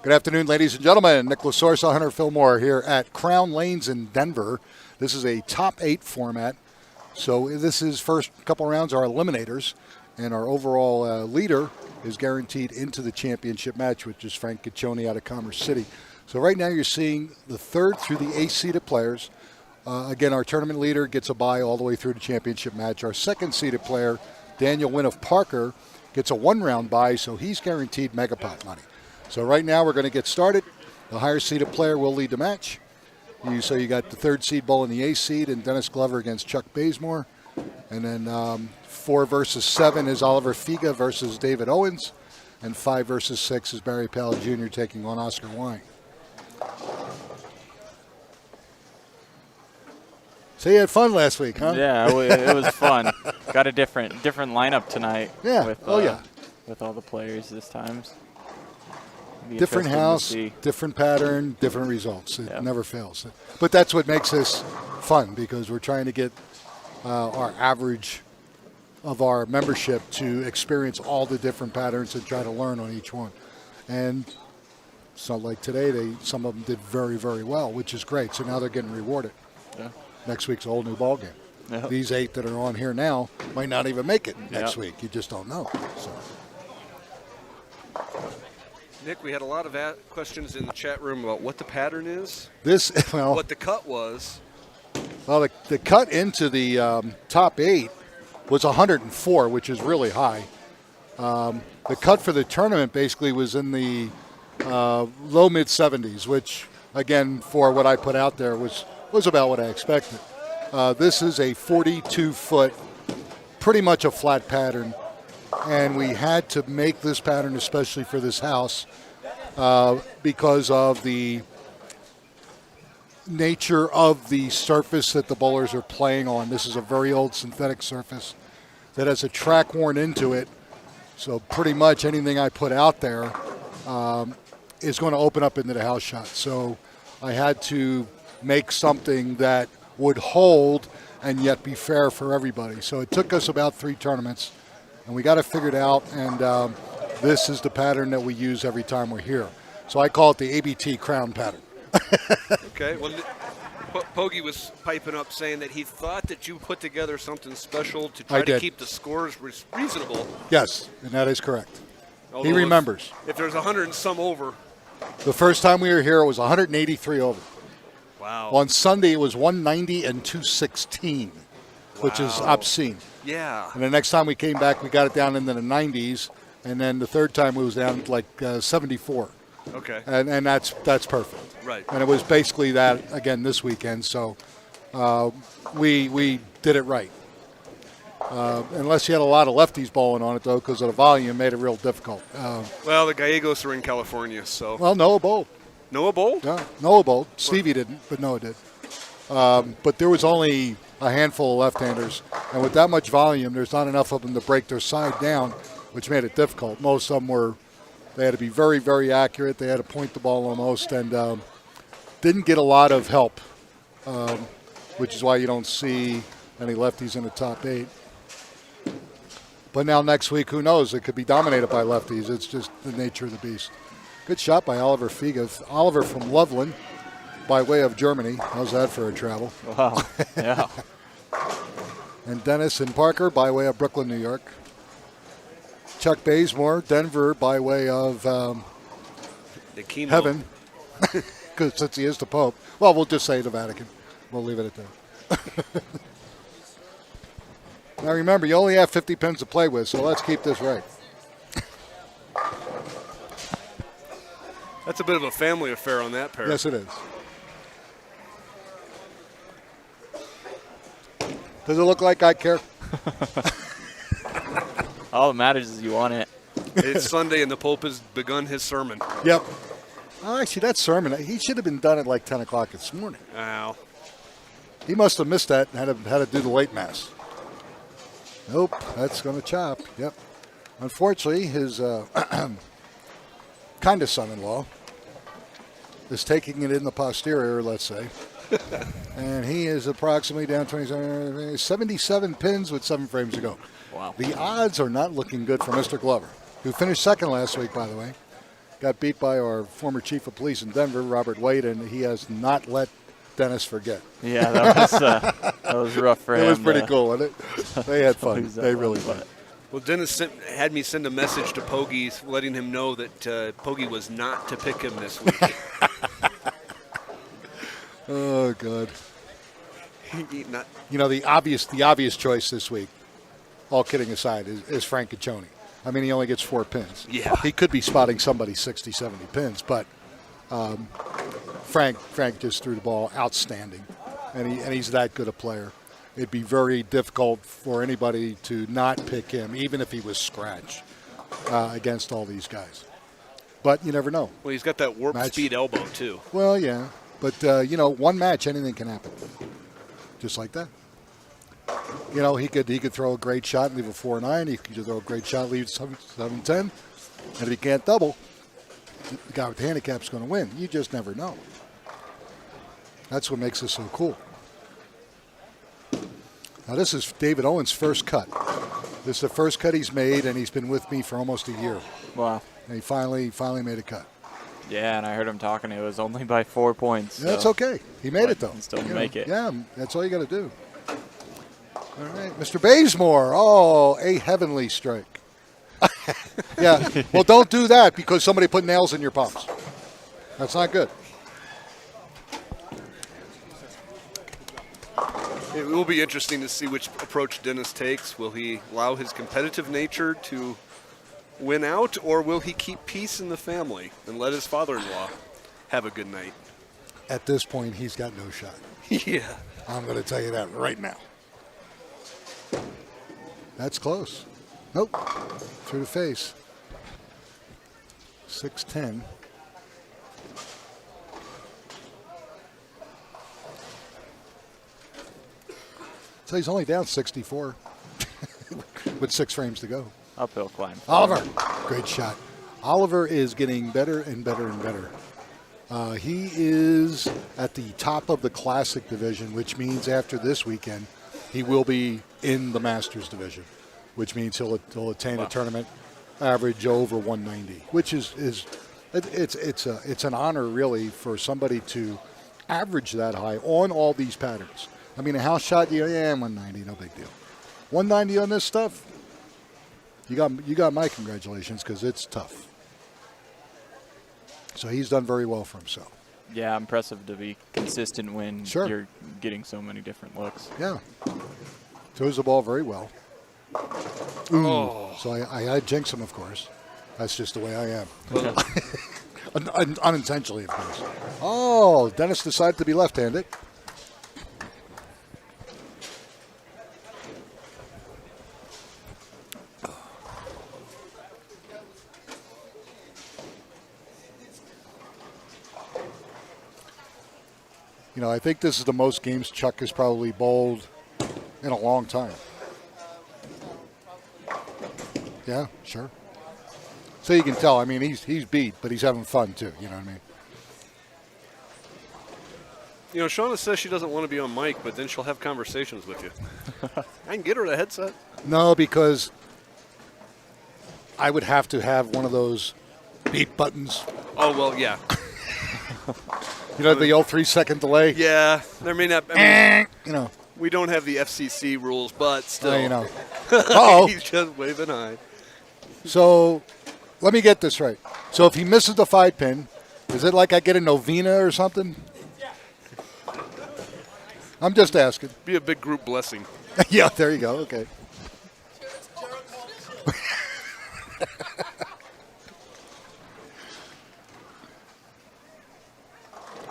Good afternoon, ladies and gentlemen. Nicholas Sorsa, Hunter Fillmore here at Crown Lanes in Denver. This is a top 8 format. So this is first couple rounds are eliminators, and our overall leader is guaranteed into the championship match, which is Frank Ciccione out of Commerce City. So right now you're seeing the third through the 8 seeded players. Again, our tournament leader gets a bye all the way through the championship match. Our second seeded player, Daniel Wynn of Parker, gets a 1-round bye, so he's guaranteed megapot money. So right now we're going to get started. The higher seeded player will lead the match. So you got the third seed Bull in the A seed and Dennis Glover against Chuck Bazemore. And then 4 versus 7 is Oliver Figa versus David Owens. And 5 versus 6 is Barry Powell Jr. taking on Oscar Wine. So you had fun last week, huh? Yeah, it was fun. Got a different lineup tonight. Yeah. With, with all the players this time. Different house, different pattern, different results. It never fails. But that's what makes this fun, because we're trying to get our average of our membership to experience all the different patterns and try to learn on each one. And so like today, some of them did very, very well, which is great. So now they're getting rewarded. Yeah. Next week's a whole new ball game. Yep. These 8 that are on here now might not even make it next week. You just don't know. So. Nick, we had a lot of questions in the chat room about what the pattern is. What the cut was. Well, the cut into the top 8 was 104, which is really high. The cut for the tournament basically was in the low mid 70s, which again for what I put out there was about what I expected. This is a 42-foot, pretty much a flat pattern. And we had to make this pattern especially for this house because of the nature of the surface that the bowlers are playing on. This is a very old synthetic surface that has a track worn into it. So pretty much anything I put out there is going to open up into the house shot. So I had to make something that would hold and yet be fair for everybody. So it took us about 3 tournaments. And we got it figured out, and this is the pattern that we use every time we're here. So I call it the ABT crown pattern. Okay. Well, Pogie was piping up saying that he thought that you put together something special to try to keep the scores reasonable. Yes, and that is correct. Although he remembers. If there's 100 and some over. The first time we were here, it was 183 over. Wow. On Sunday, it was 190 and 216, which is obscene. Yeah. And the next time we came back, we got it down into the 90s, and then the third time it was down to like 74. Okay. And that's perfect. Right. And it was basically that again this weekend. So we did it right. Unless you had a lot of lefties bowling on it though, because of the volume, made it real difficult. Well, the Gallegos are in California, so. Well, Noah bowled. Noah bowled? Yeah, Noah bowled. Stevie didn't, but Noah did. But there was only a handful of left-handers, and with that much volume, there's not enough of them to break their side down, which made it difficult. Most of them they had to be very, very accurate. They had to point the ball almost, and didn't get a lot of help, which is why you don't see any lefties in the top 8. But now next week, who knows? It could be dominated by lefties. It's just the nature of the beast. Good shot by Oliver Figa. Oliver from Loveland, by way of Germany. How's that for a travel? Wow. Yeah. And Dennis and Parker by way of Brooklyn, New York. Chuck Bazemore, Denver, by way of heaven, because since he is the Pope. Well, we'll just say the Vatican. We'll leave it at that. Now remember, you only have 50 pins to play with, so let's keep this right. That's a bit of a family affair on that pair. Yes, it is. Does it look like I care? All that matters is you want it. It's Sunday and the Pope has begun his sermon. Yep. Oh, actually, that sermon, he should have been done at like 10 o'clock this morning. Wow. He must have missed that and had to do the late mass. Nope, that's going to chop. Yep. Unfortunately, his kind of son-in-law is taking it in the posterior, let's say. And he is approximately down 77 pins with 7 frames to go. Wow. The odds are not looking good for Mr. Glover, who finished second last week, by the way. got beat by our former chief of police in Denver, Robert White, and he has not let Dennis forget. Yeah, that was rough for him. It was pretty cool, wasn't it? They had fun. They really did. Well, Dennis had me send a message to Pogie letting him know that Pogie was not to pick him this week. Oh, God. You know, the obvious choice this week, all kidding aside, is Frank Caccione. I mean, he only gets 4 pins. Yeah. He could be spotting somebody 60, 70 pins, but Frank just threw the ball outstanding, and he's that good a player. It'd be very difficult for anybody to not pick him, even if he was scratch against all these guys. But you never know. Well, he's got that warp speed elbow, too. Well, yeah. But, you know, one match, anything can happen. Just like that. You know, he could throw a great shot and leave a 4-9. He could throw a great shot, leave 7-10. And if he can't double, the guy with the handicap's going to win. You just never know. That's what makes this so cool. Now, this is David Owen's first cut. This is the first cut he's made, and he's been with me for almost a year. Wow. And he finally made a cut. Yeah, and I heard him talking. It was only by 4 points. So. That's okay. He made it, though. He still make it. Yeah, that's all you got to do. All right, Mr. Bazemore. Oh, a heavenly strike. Yeah, well, don't do that because somebody put nails in your palms. That's not good. It will be interesting to see which approach Dennis takes. Will he allow his competitive nature to win out, or will he keep peace in the family and let his father-in-law have a good night? At this point, he's got no shot. Yeah. I'm going to tell you that right now. That's close. Nope. Through the face. 6-10. So he's only down 64 with 6 frames to go. Uphill climb. Oliver, great shot. Oliver is getting better and better and better. He is at the top of the Classic division, which means after this weekend, he will be in the Masters division, which means he'll attain a tournament average over 190, which is it's an honor really for somebody to average that high on all these patterns. I mean, a house shot, 190, no big deal. 190 on this stuff, you got my congratulations because it's tough. So he's done very well for himself. Yeah, impressive to be consistent when you're getting so many different looks. Yeah. Throws the ball very well. Oh. So I jinx him, of course. That's just the way I am. Unintentionally, of course. Oh, Dennis decided to be left-handed. You know, I think this is the most games Chuck has probably bowled in a long time. Yeah, sure. So you can tell, I mean, he's beat, but he's having fun too, you know what I mean? You know, Shauna says she doesn't want to be on mic, but then she'll have conversations with you. I can get her the headset. No, because I would have to have one of those beat buttons. Oh, well, yeah. You know, the old 3-second delay? Yeah, there may not, I mean, you know. We don't have the FCC rules, but still. You know. Uh-oh. He's just waving high. So, let me get this right. So if he misses the 5-pin, is it like I get a novena or something? I'm just asking. Be a big group blessing. Yeah, there you go. Okay.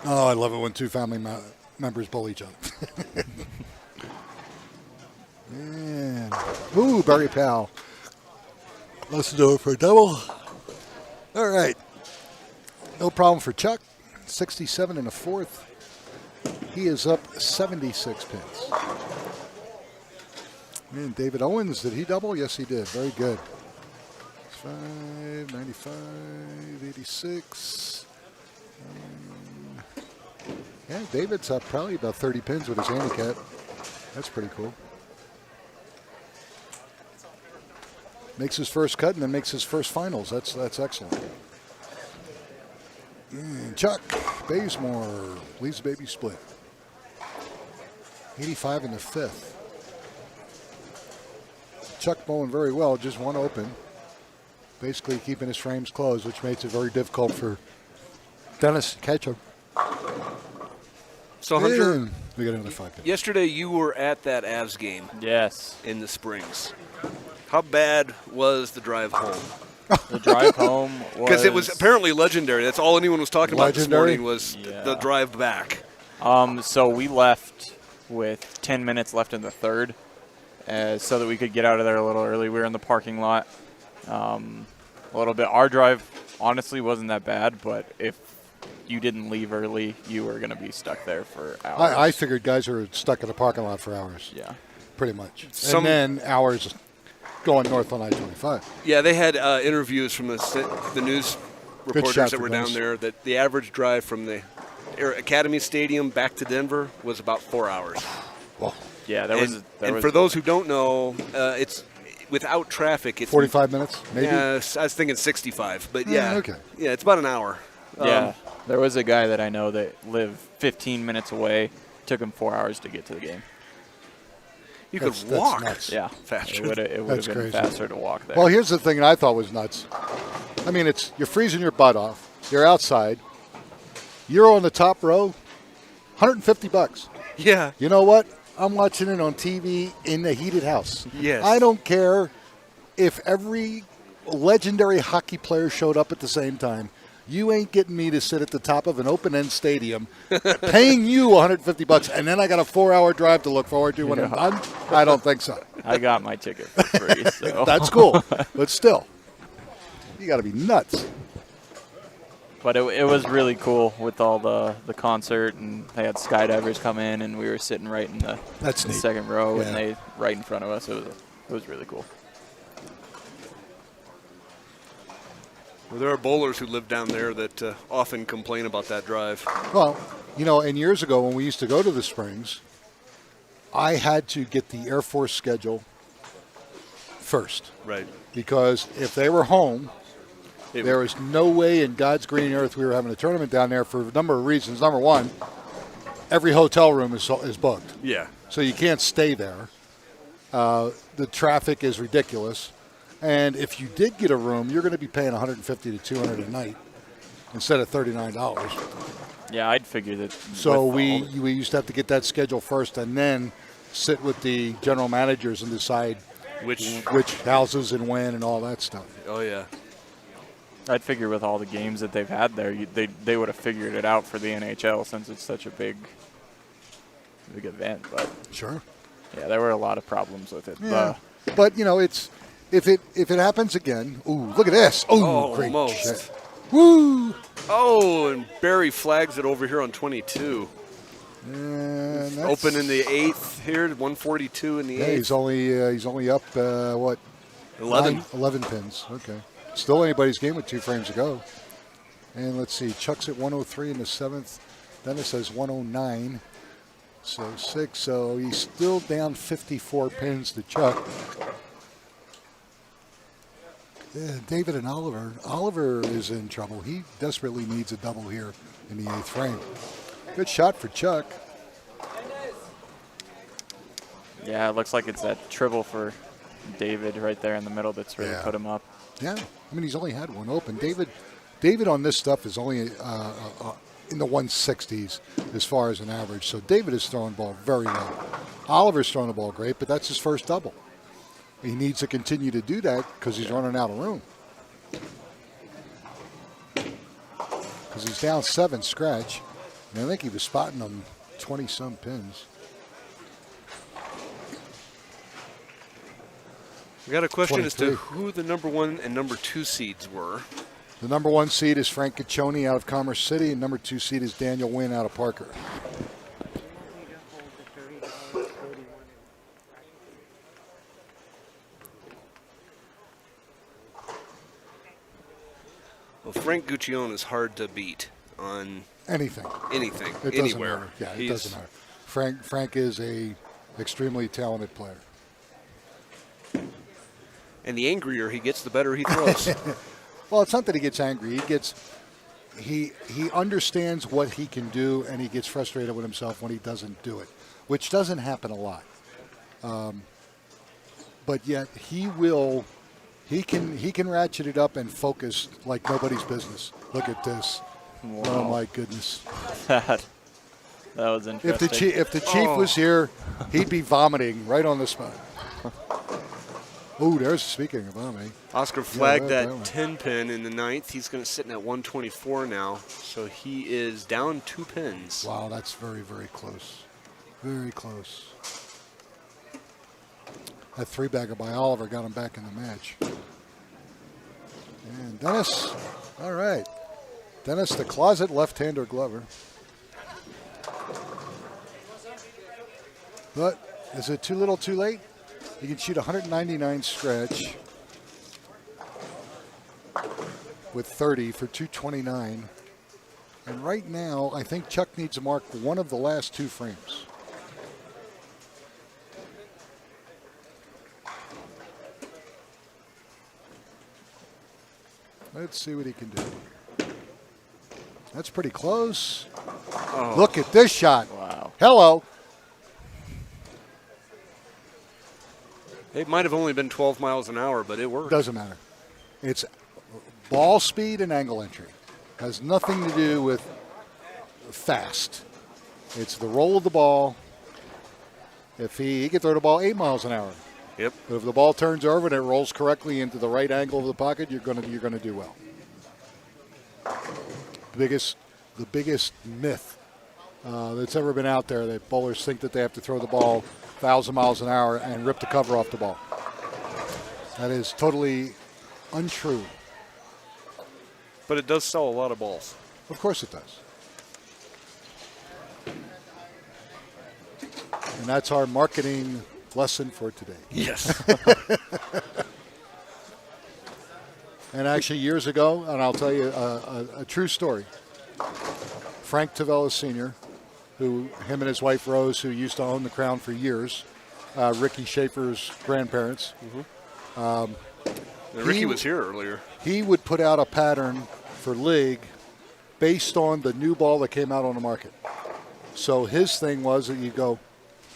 Oh, I love it when two family members bowl each other. Man. Ooh, Barry Powell. Let's do it for a double. All right. No problem for Chuck. 67 and a fourth. He is up 76 pins. Man, David Owens, did he double? Yes, he did. Very good. 5, 95, 86. Yeah, David's up probably about 30 pins with his handicap. That's pretty cool. Makes his first cut and then makes his first finals. That's excellent. And Chuck Bazemore leads the baby split. 85 in the 5th. Chuck bowling very well, just one open. Basically keeping his frames closed, which makes it very difficult for Dennis to catch him. So, Hunter, we got another 5 pins. Yesterday you were at that Avs game. Yes. In the Springs. How bad was the drive home? The drive home was... Because it was apparently legendary. That's all anyone was talking about this morning was Yeah. the drive back. So we left with 10 minutes left in the third so that we could get out of there a little early. We were in the parking lot a little bit. Our drive honestly wasn't that bad, but if you didn't leave early, you were going to be stuck there for hours. I figured guys were stuck in the parking lot for hours. Yeah. Pretty much. And then hours going north on I-25. Yeah, they had interviews from the news reporters that were down there that the average drive from the Academy Stadium back to Denver was about 4 hours. Well, yeah, and for those who don't know, it's without traffic. It's 45 minutes, maybe? Yeah, I was thinking 65, but yeah. Okay. Yeah, it's about an hour. Yeah, there was a guy that I know that lived 15 minutes away. Took him 4 hours to get to the game. You could walk. Nuts. Yeah, faster. It would have been faster to walk there. Well, here's the thing that I thought was nuts. I mean, you're freezing your butt off. You're outside. You're on the top row. $150. Yeah. You know what? I'm watching it on TV in the heated house. Yes. I don't care if every legendary hockey player showed up at the same time. You ain't getting me to sit at the top of an open-end stadium paying you $150, and then I got a 4-hour drive to look forward to when I'm done? I don't think so. I got my ticket for free. So. That's cool. But still, you got to be nuts. But it was really cool with all the concert, and they had skydivers come in, and we were sitting right in the second row, and they right in front of us. It was really cool. Well, there are bowlers who live down there that often complain about that drive. Well, and years ago when we used to go to the Springs, I had to get the Air Force schedule first. Right. Because if they were home, there was no way in God's green earth we were having a tournament down there for a number of reasons. Number one, every hotel room is booked. Yeah. So you can't stay there. The traffic is ridiculous. And if you did get a room, you're going to be paying $150 to $200 a night instead of $39. Yeah, I'd figure that. So we used to have to get that schedule first and then sit with the general managers and decide which houses and when and all that stuff. Oh, yeah. I'd figure with all the games that they've had there, they would have figured it out for the NHL since it's such a big event. But sure. Yeah, there were a lot of problems with it. Yeah. But it's if it happens again. Ooh, look at this! Oh, great almost. Shit. Woo! Oh, and Barry flags it over here on 22. And open in the 8th here, 142 in the 8th. Yeah, he's only up what? 11 pins. Okay. Still anybody's game with 2 frames to go. And let's see, Chuck's at 103 in the 7th. Dennis has 109. So 6. So he's still down 54 pins to Chuck. Yeah, David and Oliver. Oliver is in trouble. He desperately needs a double here in the 8th frame. Good shot for Chuck. Yeah, it looks like it's that triple for David right there in the middle that's really put him up. Yeah, I mean, he's only had one open. David on this stuff is only in the 160s as far as an average. So David is throwing the ball very well. Oliver's throwing the ball great, but that's his first double. He needs to continue to do that because he's running out of room. Because he's down 7 scratch. And I think he was spotting them 20-some pins. We got a question 23. as to who the number 1 and number 2 seeds were. The number 1 seed is Frank Caccioni out of Commerce City, and number 2 seed is Daniel Wynn out of Parker. Well, Frank Guccione is hard to beat on anything, anywhere. Doesn't matter. Yeah, it doesn't matter. Frank is a extremely talented player. And the angrier he gets, the better he throws. Well, it's not that he gets angry. he understands what he can do, and he gets frustrated with himself when he doesn't do it, which doesn't happen a lot. But yet he can ratchet it up and focus like nobody's business. Look at this. Wow. Oh my goodness. That was interesting. If the chief was here, he'd be vomiting right on the spot. Oh, there's speaking of vomiting. Oscar flagged that that 10 pin in the ninth. He's going to sit at 124 now, so he is down 2 pins. Wow, that's very, very close. Very close. That 3-bagger by Oliver got him back in the match. And Dennis, all right. Dennis, the closet left-hander Glover. But is it too little too late? You can shoot 199 stretch with 30 for 229. And right now, I think Chuck needs to mark one of the last 2 frames. Let's see what he can do. That's pretty close. Oh. Look at this shot. Wow. Hello. It might have only been 12 miles an hour, but it worked. Doesn't matter. It's ball speed and angle entry. Has nothing to do with fast. It's the roll of the ball. If he can throw the ball 8 miles an hour. Yep. But if the ball turns over and it rolls correctly into the right angle of the pocket, you're gonna do well. The biggest myth that's ever been out there, that bowlers think that they have to throw the ball 1,000 miles an hour and rip the cover off the ball. That is totally untrue. But it does sell a lot of balls. Of course it does. And that's our marketing lesson for today. Yes. And actually, years ago, and I'll tell you a true story. Frank Tavelas Sr., him and his wife Rose, who used to own the Crown for years, Ricky Schaefer's grandparents. Ricky was here earlier. He would put out a pattern for league based on the new ball that came out on the market. So his thing was that you go,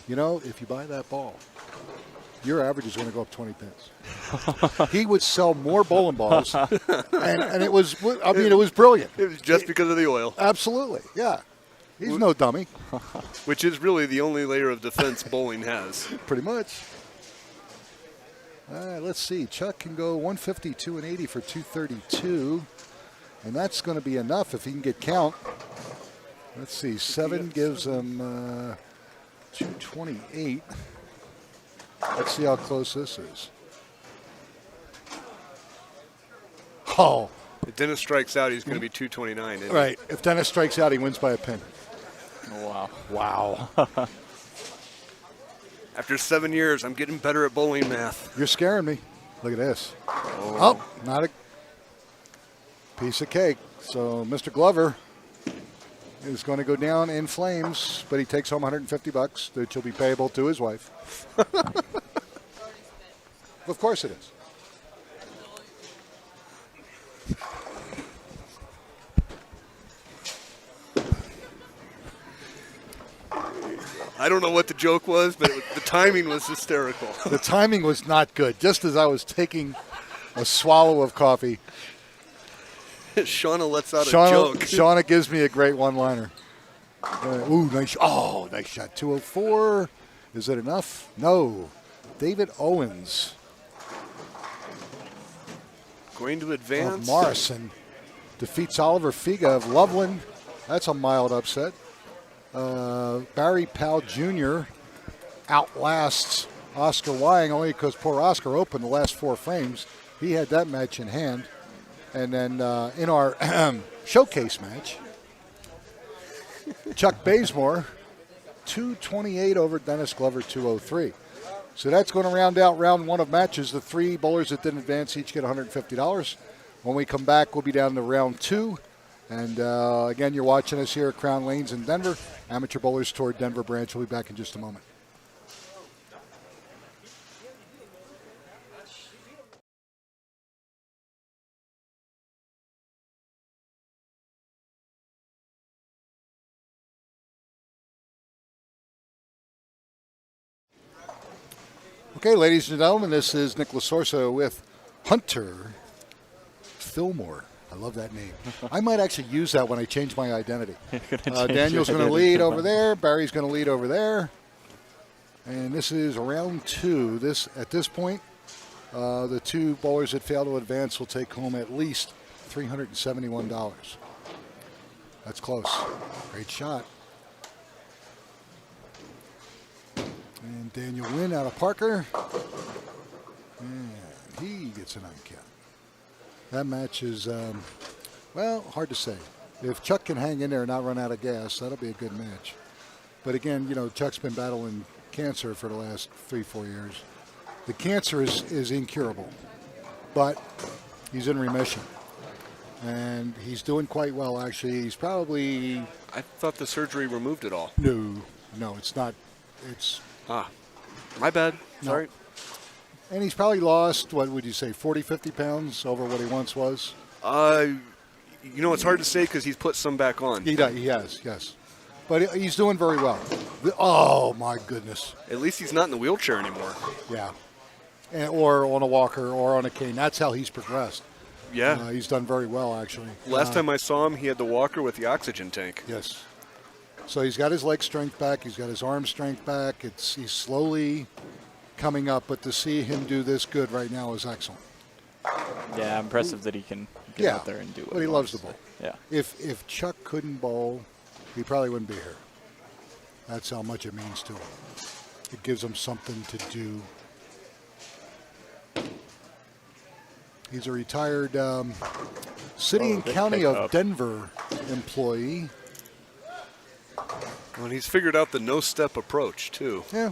if you buy that ball, your average is going to go up 20 pins. He would sell more bowling balls, and it was brilliant. It was just because of the oil. Absolutely, yeah. He's no dummy. Which is really the only layer of defense bowling has. Pretty much. All right, let's see. Chuck can go 152 and 80 for 232, and that's going to be enough if he can get count. Let's see. 7 gives him 228. Let's see how close this is. Oh. If Dennis strikes out, he's going to be 229. Isn't Right. If Dennis strikes out, he wins by a pin. Wow. Wow. After 7 years, I'm getting better at bowling math. You're scaring me. Look at this. Oh, not a piece of cake. So Mr. Glover is going to go down in flames, but he takes home $150, which will be payable to his wife. Of course it is. I don't know what the joke was, but the timing was hysterical. The timing was not good. Just as I was taking a swallow of coffee, Shauna lets out a joke. Shauna gives me a great one-liner. Ooh, nice. Oh, nice shot. 204. Is it enough? No. David Owens Going to of advance. Morrison defeats Oliver Figa of Loveland. That's a mild upset. Barry Powell Jr. outlasts Oscar Wying only because poor Oscar opened the last 4 frames. He had that match in hand. And then in our showcase match, Chuck Bazemore, 228 over Dennis Glover, 203. So that's going to round out round 1 of matches. The 3 bowlers that didn't advance each get $150. When we come back, we'll be down to round 2. And again, you're watching us here at Crown Lanes in Denver. Amateur Bowlers Tour Denver branch. We'll be back in just a moment. Okay, ladies and gentlemen, this is Nick Lasorsa with Hunter Fillmore. I love that name. I might actually use that when I change my identity. Daniel's going to lead over there. Barry's going to lead over there. And this is round 2. At this point, the 2 bowlers that fail to advance will take home at least $371. That's close. Great shot. And Daniel Wynn out of Parker. And he gets an uncount. That match is, well, hard to say. If Chuck can hang in there and not run out of gas, that'll be a good match. But again, Chuck's been battling cancer for the last 3-4 years. The cancer is incurable, but he's in remission. And he's doing quite well, actually. He's probably... I thought the surgery removed it all. No, it's not. It's... my bad. No. Sorry. And he's probably lost, what would you say, 40, 50 pounds over what he once was? It's hard to say because he's put some back on. He has, yes. But he's doing very well. Oh, my goodness. At least he's not in the wheelchair anymore. Yeah. Or on a walker or on a cane. That's how he's progressed. Yeah. He's done very well, actually. Last time I saw him, he had the walker with the oxygen tank. Yes. So he's got his leg strength back. He's got his arm strength back. He's slowly coming up, but to see him do this good right now is excellent. Yeah, impressive that he can get out there and do it. But he loves the ball. Yeah. If Chuck couldn't bowl, he probably wouldn't be here. That's how much it means to him. It gives him something to do. He's a retired City and County of Denver employee. Well, and he's figured out the no-step approach, too. Yeah.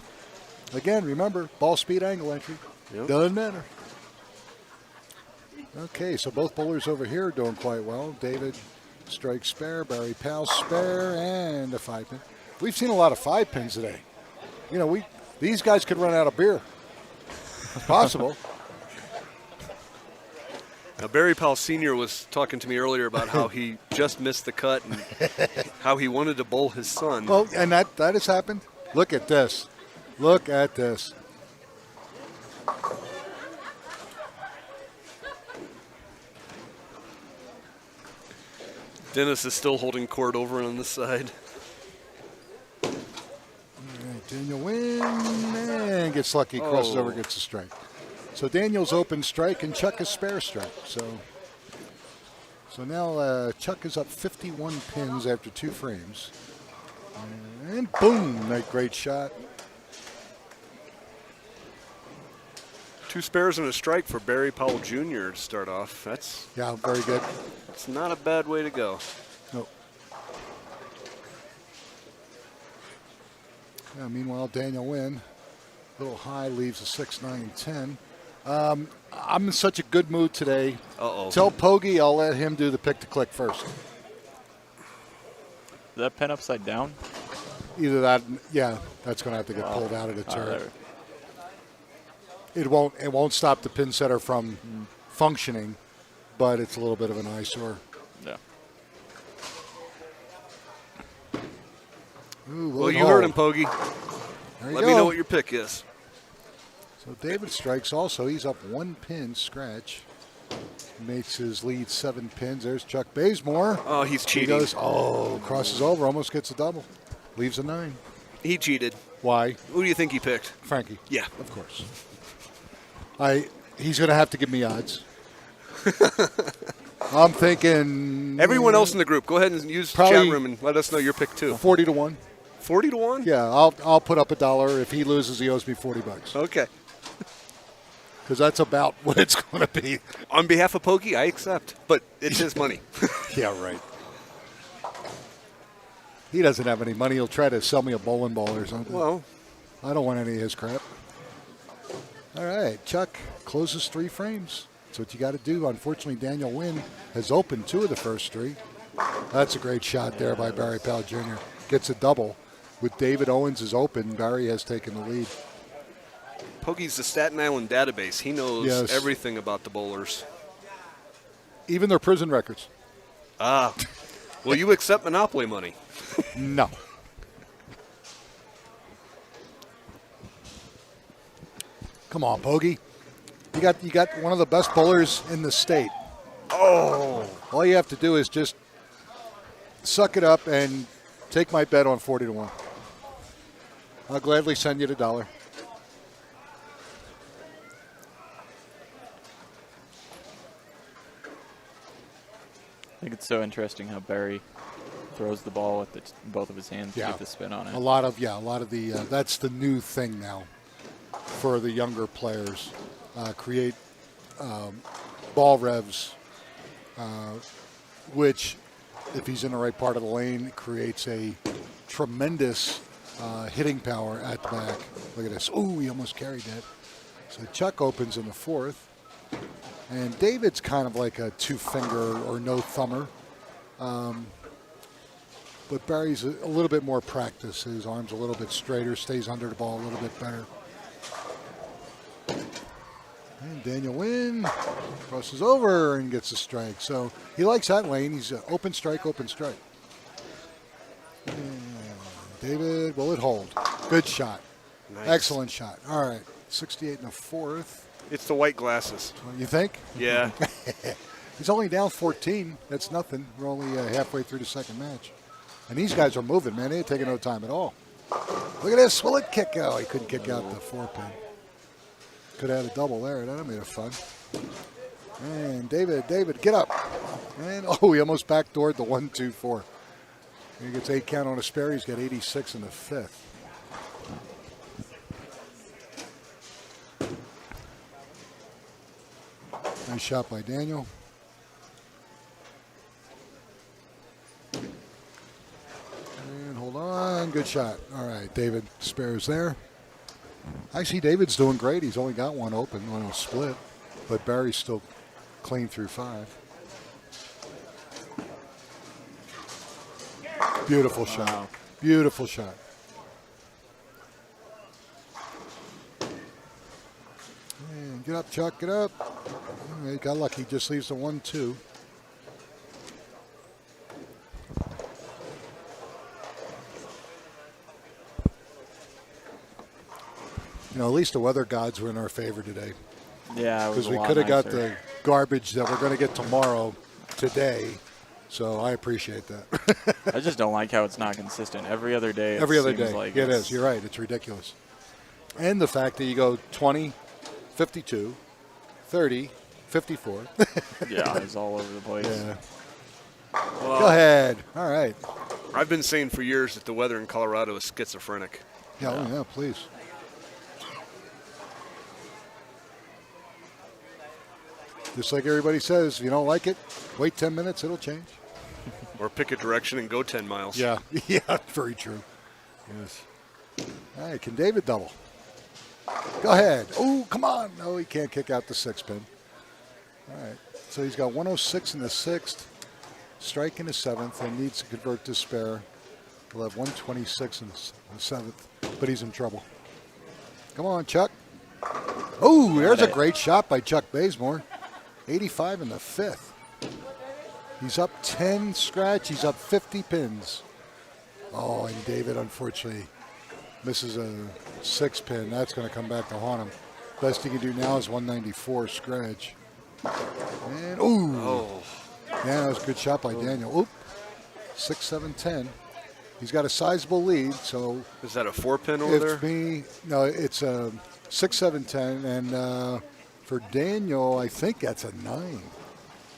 Again, remember, ball speed, angle entry. Yep. Doesn't matter. Okay, so both bowlers over here are doing quite well. David strikes spare, Barry Powell spare, and a 5-pin. We've seen a lot of 5-pins today. These guys could run out of beer. It's possible. Now, Barry Powell Sr. was talking to me earlier about how he just missed the cut and how he wanted to bowl his son. Well, and that has happened. Look at this. Look at this. Dennis is still holding court over on this side. All right, Daniel Wynn and gets lucky, crosses over, gets a strike. So Daniel's open strike and Chuck is spare strike. So now Chuck is up 51 pins after 2 frames. And boom, that great shot. 2 spares and a strike for Barry Powell Jr. to start off. That's very good. It's not a bad way to go. Nope. Yeah, meanwhile, Daniel Wynn, a little high, leaves a 6-9-10. I'm in such a good mood today. Uh-oh. Tell Pogie I'll let him do the pick-to-click first. Is that pen upside down? Either that, yeah, that's going to have to get pulled out of the turret. It won't stop the pin setter from functioning, but it's a little bit of an eyesore. Yeah. Ooh, well, you heard him, Pogie. Let me know what your pick is. So David strikes also. He's up 1 pin, scratch. Makes his lead 7 pins. There's Chuck Bazemore. Oh, he's cheating. He goes, crosses over, almost gets a double. Leaves a 9. He cheated. Why? Who do you think he picked? Frankie. Yeah. Of course. He's going to have to give me odds. I'm thinking... Everyone else in the group, go ahead and use the chat room and let us know your pick, too. 40-1. 40-1? Yeah, I'll put up $1. If he loses, he owes me $40. Okay. Because that's about what it's going to be. On behalf of Pogie, I accept. But it's his money. Yeah, right. He doesn't have any money. He'll try to sell me a bowling ball or something. Well, I don't want any of his crap. All right, Chuck closes 3 frames. That's what you got to do. Unfortunately, Daniel Wynn has opened 2 of the first 3. That's a great shot there by Barry Powell Jr. Gets a double. With David Owens is open, Barry has taken the lead. Pogie's the Staten Island database. He knows everything about the bowlers. Even their prison records. Ah. Will you accept Monopoly money? No. Come on, Bogey. You got one of the best bowlers in the state. Oh. All you have to do is just suck it up and take my bet on 40-1. I'll gladly send you the $1. I think it's so interesting how Barry throws the ball with both of his hands to get the spin on it. A lot of the that's the new thing now for the younger players. Create ball revs, which, if he's in the right part of the lane, creates a tremendous hitting power at the back. Look at this. Ooh, he almost carried that. So Chuck opens in the fourth. And David's kind of like a two-finger or no-thumber. But Barry's a little bit more practice. His arm's a little bit straighter, stays under the ball a little bit better. And Daniel Wynn crosses over and gets a strike. So he likes that lane. He's open strike, open strike. And David, will it hold? Good shot. Nice. Excellent shot. All right, 68 in the fourth. It's the white glasses. You think? Yeah. He's only down 14. That's nothing. We're only halfway through the second match. And these guys are moving, man. They ain't taking no time at all. Look at this. Will it kick out? He couldn't kick out the 4-pin. Could have had a double there. That would have made it fun. And David, get up. And, he almost backdoored the 1-2-4. He gets 8 count on a spare. He's got 86 in the fifth. Nice shot by Daniel. And hold on. Good shot. All right, David spares there. I see David's doing great. He's only got one open, one was split. But Barry's still clean through 5. Beautiful shot. Beautiful shot. And get up, Chuck. Get up. He got lucky. Just leaves the 1-2. At least the weather gods were in our favor today. Yeah, because we could have got the garbage that we're going to get tomorrow today. So I appreciate that. I just don't like how it's not consistent. Every other day. Every other day. Like it is. You're right. It's ridiculous. And the fact that you go 20, 52, 30, 54. Yeah, it's all over the place. Yeah. Well, go ahead. All right. I've been saying for years that the weather in Colorado is schizophrenic. Yeah, please. Just like everybody says, if you don't like it, wait 10 minutes, it'll change. Or pick a direction and go 10 miles. Yeah, very true. Yes. All right, can David double? Go ahead. Oh, come on. No, he can't kick out the 6-pin. All right, so he's got 106 in the 6th, strike in the 7th, and needs to convert to spare. He'll have 126 in the 7th, but he's in trouble. Come on, Chuck. Oh, there's a great shot by Chuck Bazemore. 85 in the 5th. He's up 10 scratch. He's up 50 pins. Oh, and David, unfortunately, misses a 6-pin. That's going to come back to haunt him. Best he can do now is 194 scratch. And, yeah, that was a good shot by Daniel. Oop, 6, 7, 10. He's got a sizable lead, so. Is that a 4-pin over there? No, it's a 6, 7, 10, and for Daniel, I think that's a 9.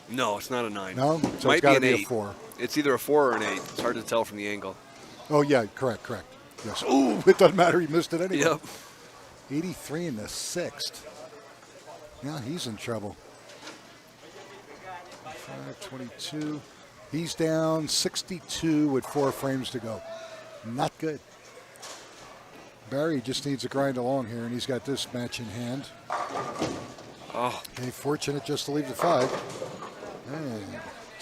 No, it's not a 9. No? So Might it's got to be an be 8. a 4. It's either a 4 or an 8. It's hard to tell from the angle. Oh, yeah, correct. Yes. Ooh, it doesn't matter. He missed it anyway. Yep. 83 in the 6th. Yeah, he's in trouble. 522. He's down 62 with 4 frames to go. Not good. Barry just needs to grind along here, and he's got this match in hand. Oh. Okay, fortunate just to leave the 5. And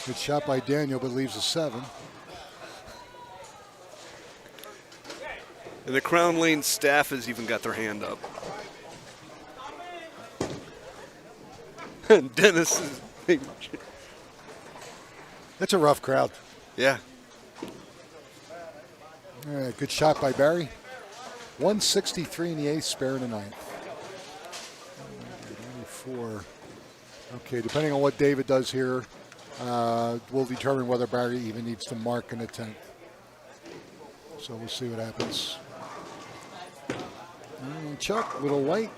good shot by Daniel, but leaves a 7. And the Crown Lane staff has even got their hand up. And Dennis is... That's a rough crowd. Yeah. All right, good shot by Barry. 163 in the 8th, spare in the 9th. 4. Okay, depending on what David does here, will determine whether Barry even needs to mark in the 10th. So we'll see what happens. And Chuck, little light.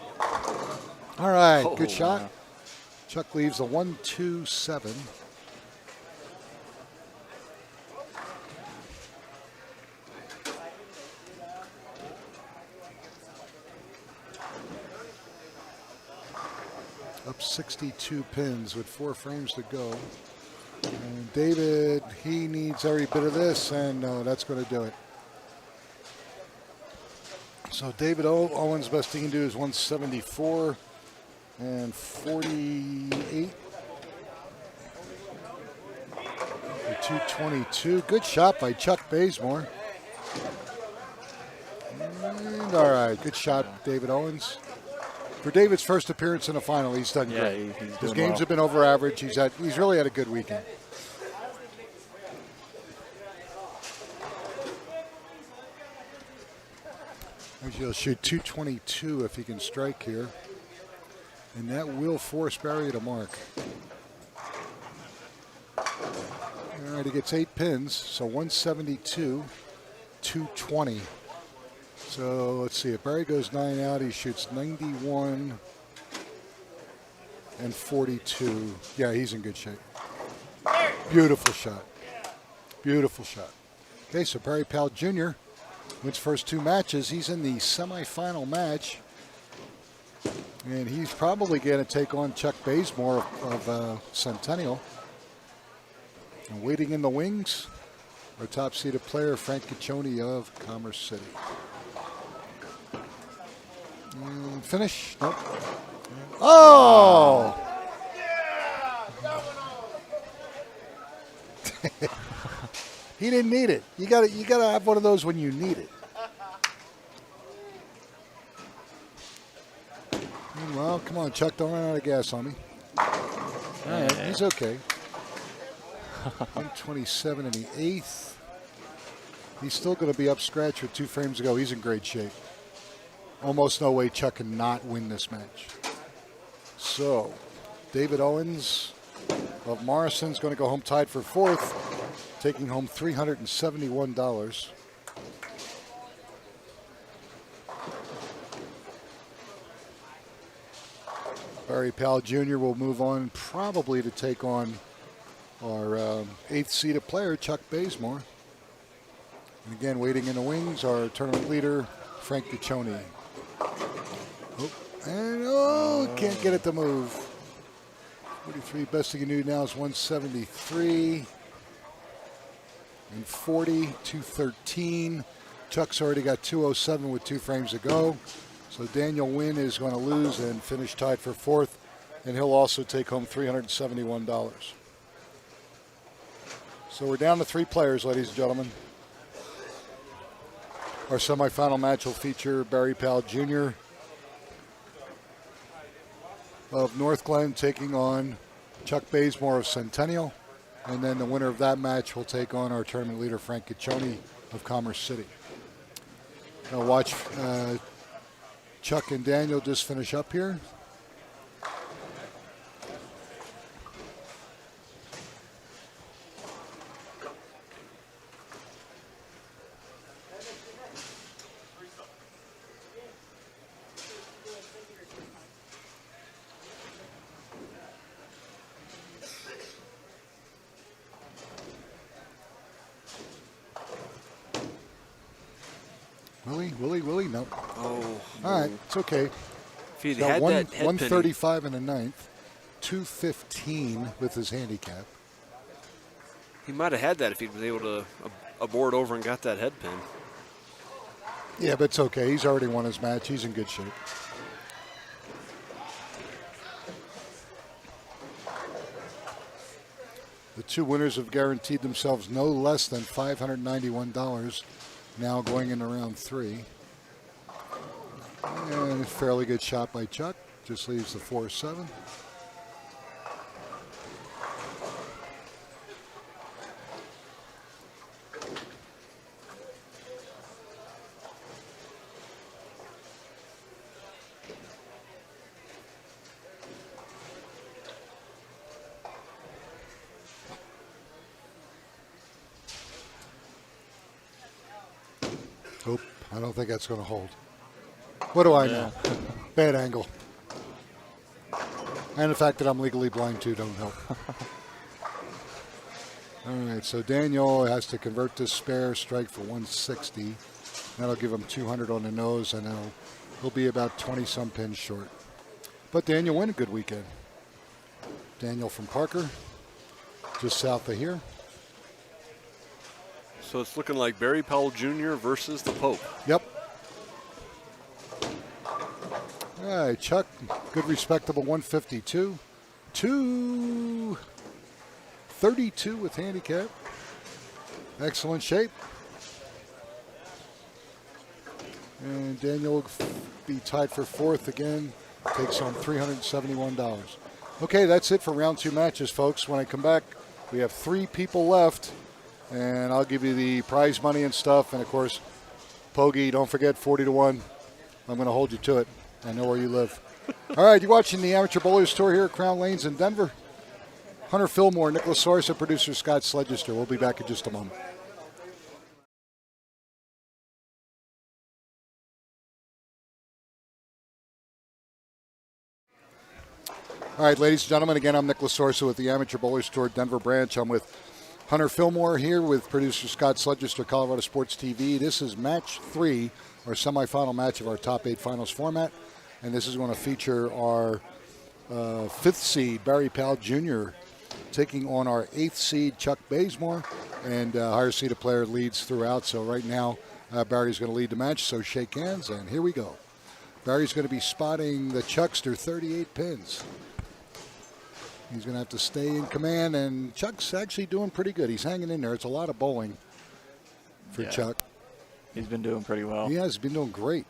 All right, good shot. Wow. Chuck leaves a 1-2-7. Up 62 pins with 4 frames to go. And David, he needs every bit of this, and that's going to do it. So David Owens' best he can do is 174 and 48. 222. Good shot by Chuck Bazemore. And all right, good shot, David Owens. For David's first appearance in the final, he's done great. His games have been over average. He's really had a good weekend. He'll shoot 222 if he can strike here. And that will force Barry to mark. All right, he gets 8 pins, so 172, 220. So let's see, if Barry goes 9 out, he shoots 91 and 42. Yeah, he's in good shape. Beautiful shot. Beautiful shot. Okay, so Barry Powell Jr. wins first 2 matches. He's in the semifinal match. And he's probably going to take on Chuck Bazemore of Centennial. And waiting in the wings, our top-seeded player, Frank Ciccione of Commerce City. And finish? Nope. Oh! He didn't need it. You got to have one of those when you need it. Well, come on, Chuck, don't run out of gas on me. All right, he's okay. 127 in the 8th. He's still going to be up scratch with 2 frames to go. He's in great shape. Almost no way Chuck can not win this match. So, David Owens of Morrison's going to go home tied for 4th, taking home $371. Barry Powell Jr. will move on probably to take on our 8th seeded player, Chuck Bazemore. And again, waiting in the wings, our tournament leader, Frank Ciccione. Can't get it to move. 43, best he can do now is 173. And 40, 213. Chuck's already got 207 with 2 frames to go. So Daniel Wynn is going to lose and finish tied for 4th. And he'll also take home $371. So we're down to 3 players, ladies and gentlemen. Our semifinal match will feature Barry Powell Jr. of North Glen taking on Chuck Bazemore of Centennial. And then the winner of that match will take on our tournament leader, Frank Ciccione of Commerce City. Now watch Chuck and Daniel just finish up here. Willie, no. Oh. All right, it's okay. If he'd Got had that head 135 in the 9th, 215 with his handicap. he might have had that if he was able to aboard over and got that head pin. Yeah, but it's okay. He's already won his match. He's in good shape. The 2 winners have guaranteed themselves no less than $591 now going into round 3. And a fairly good shot by Chuck. Just leaves the 4-7. Oop, I don't think that's going to hold. What do I know? Bad angle. And the fact that I'm legally blind too don't help. All right, so Daniel has to convert this spare strike for 160. That'll give him 200 on the nose, and he'll be about 20-some pins short. But Daniel win a good weekend. Daniel from Parker, just south of here. So it's looking like Barry Powell Jr. versus the Pope. Yep. All right, Chuck, good respectable 152. 232 with handicap. Excellent shape. And Daniel will be tied for fourth again. Takes home $371. Okay, that's it for round 2 matches, folks. When I come back, we have 3 people left. And I'll give you the prize money and stuff. And, of course, Pogie, don't forget 40 to 1. I'm going to hold you to it. I know where you live. All right, you're watching the Amateur Bowlers Tour here at Crown Lanes in Denver. Hunter Fillmore, Nicholas Soros, and producer Scott Sledgister. We'll be back in just a moment. All right, ladies and gentlemen, again, I'm Nicholas Soros with the Amateur Bowlers Tour Denver branch. I'm with Hunter Fillmore here with producer Scott Sledgister, ColoradoSports.TV. This is match 3, or semifinal match of our top 8 finals format. And this is going to feature our 5th seed, Barry Powell Jr., taking on our 8th seed, Chuck Bazemore. And higher seeded player leads throughout. So right now, Barry's going to lead the match. So shake hands, and here we go. Barry's going to be spotting the Chuckster 38 pins. He's going to have to stay in command, and Chuck's actually doing pretty good. He's hanging in there. It's a lot of bowling for Chuck. He's been doing pretty well. He has been doing great.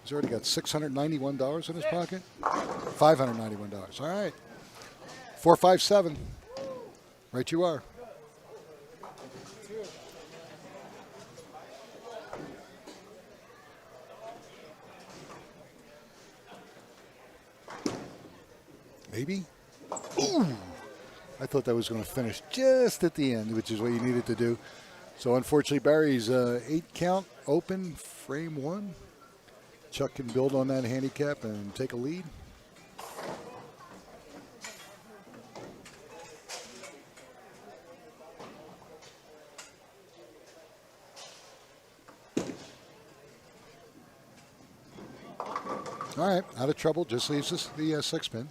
He's already got $691 in his pocket. $591. All right. 457. Right you are. Maybe. Ooh! I thought that was going to finish just at the end, which is what you needed to do. So unfortunately, Barry's 8 count open, frame 1. Chuck can build on that handicap and take a lead. All right, out of trouble, just leaves us the 6 pin.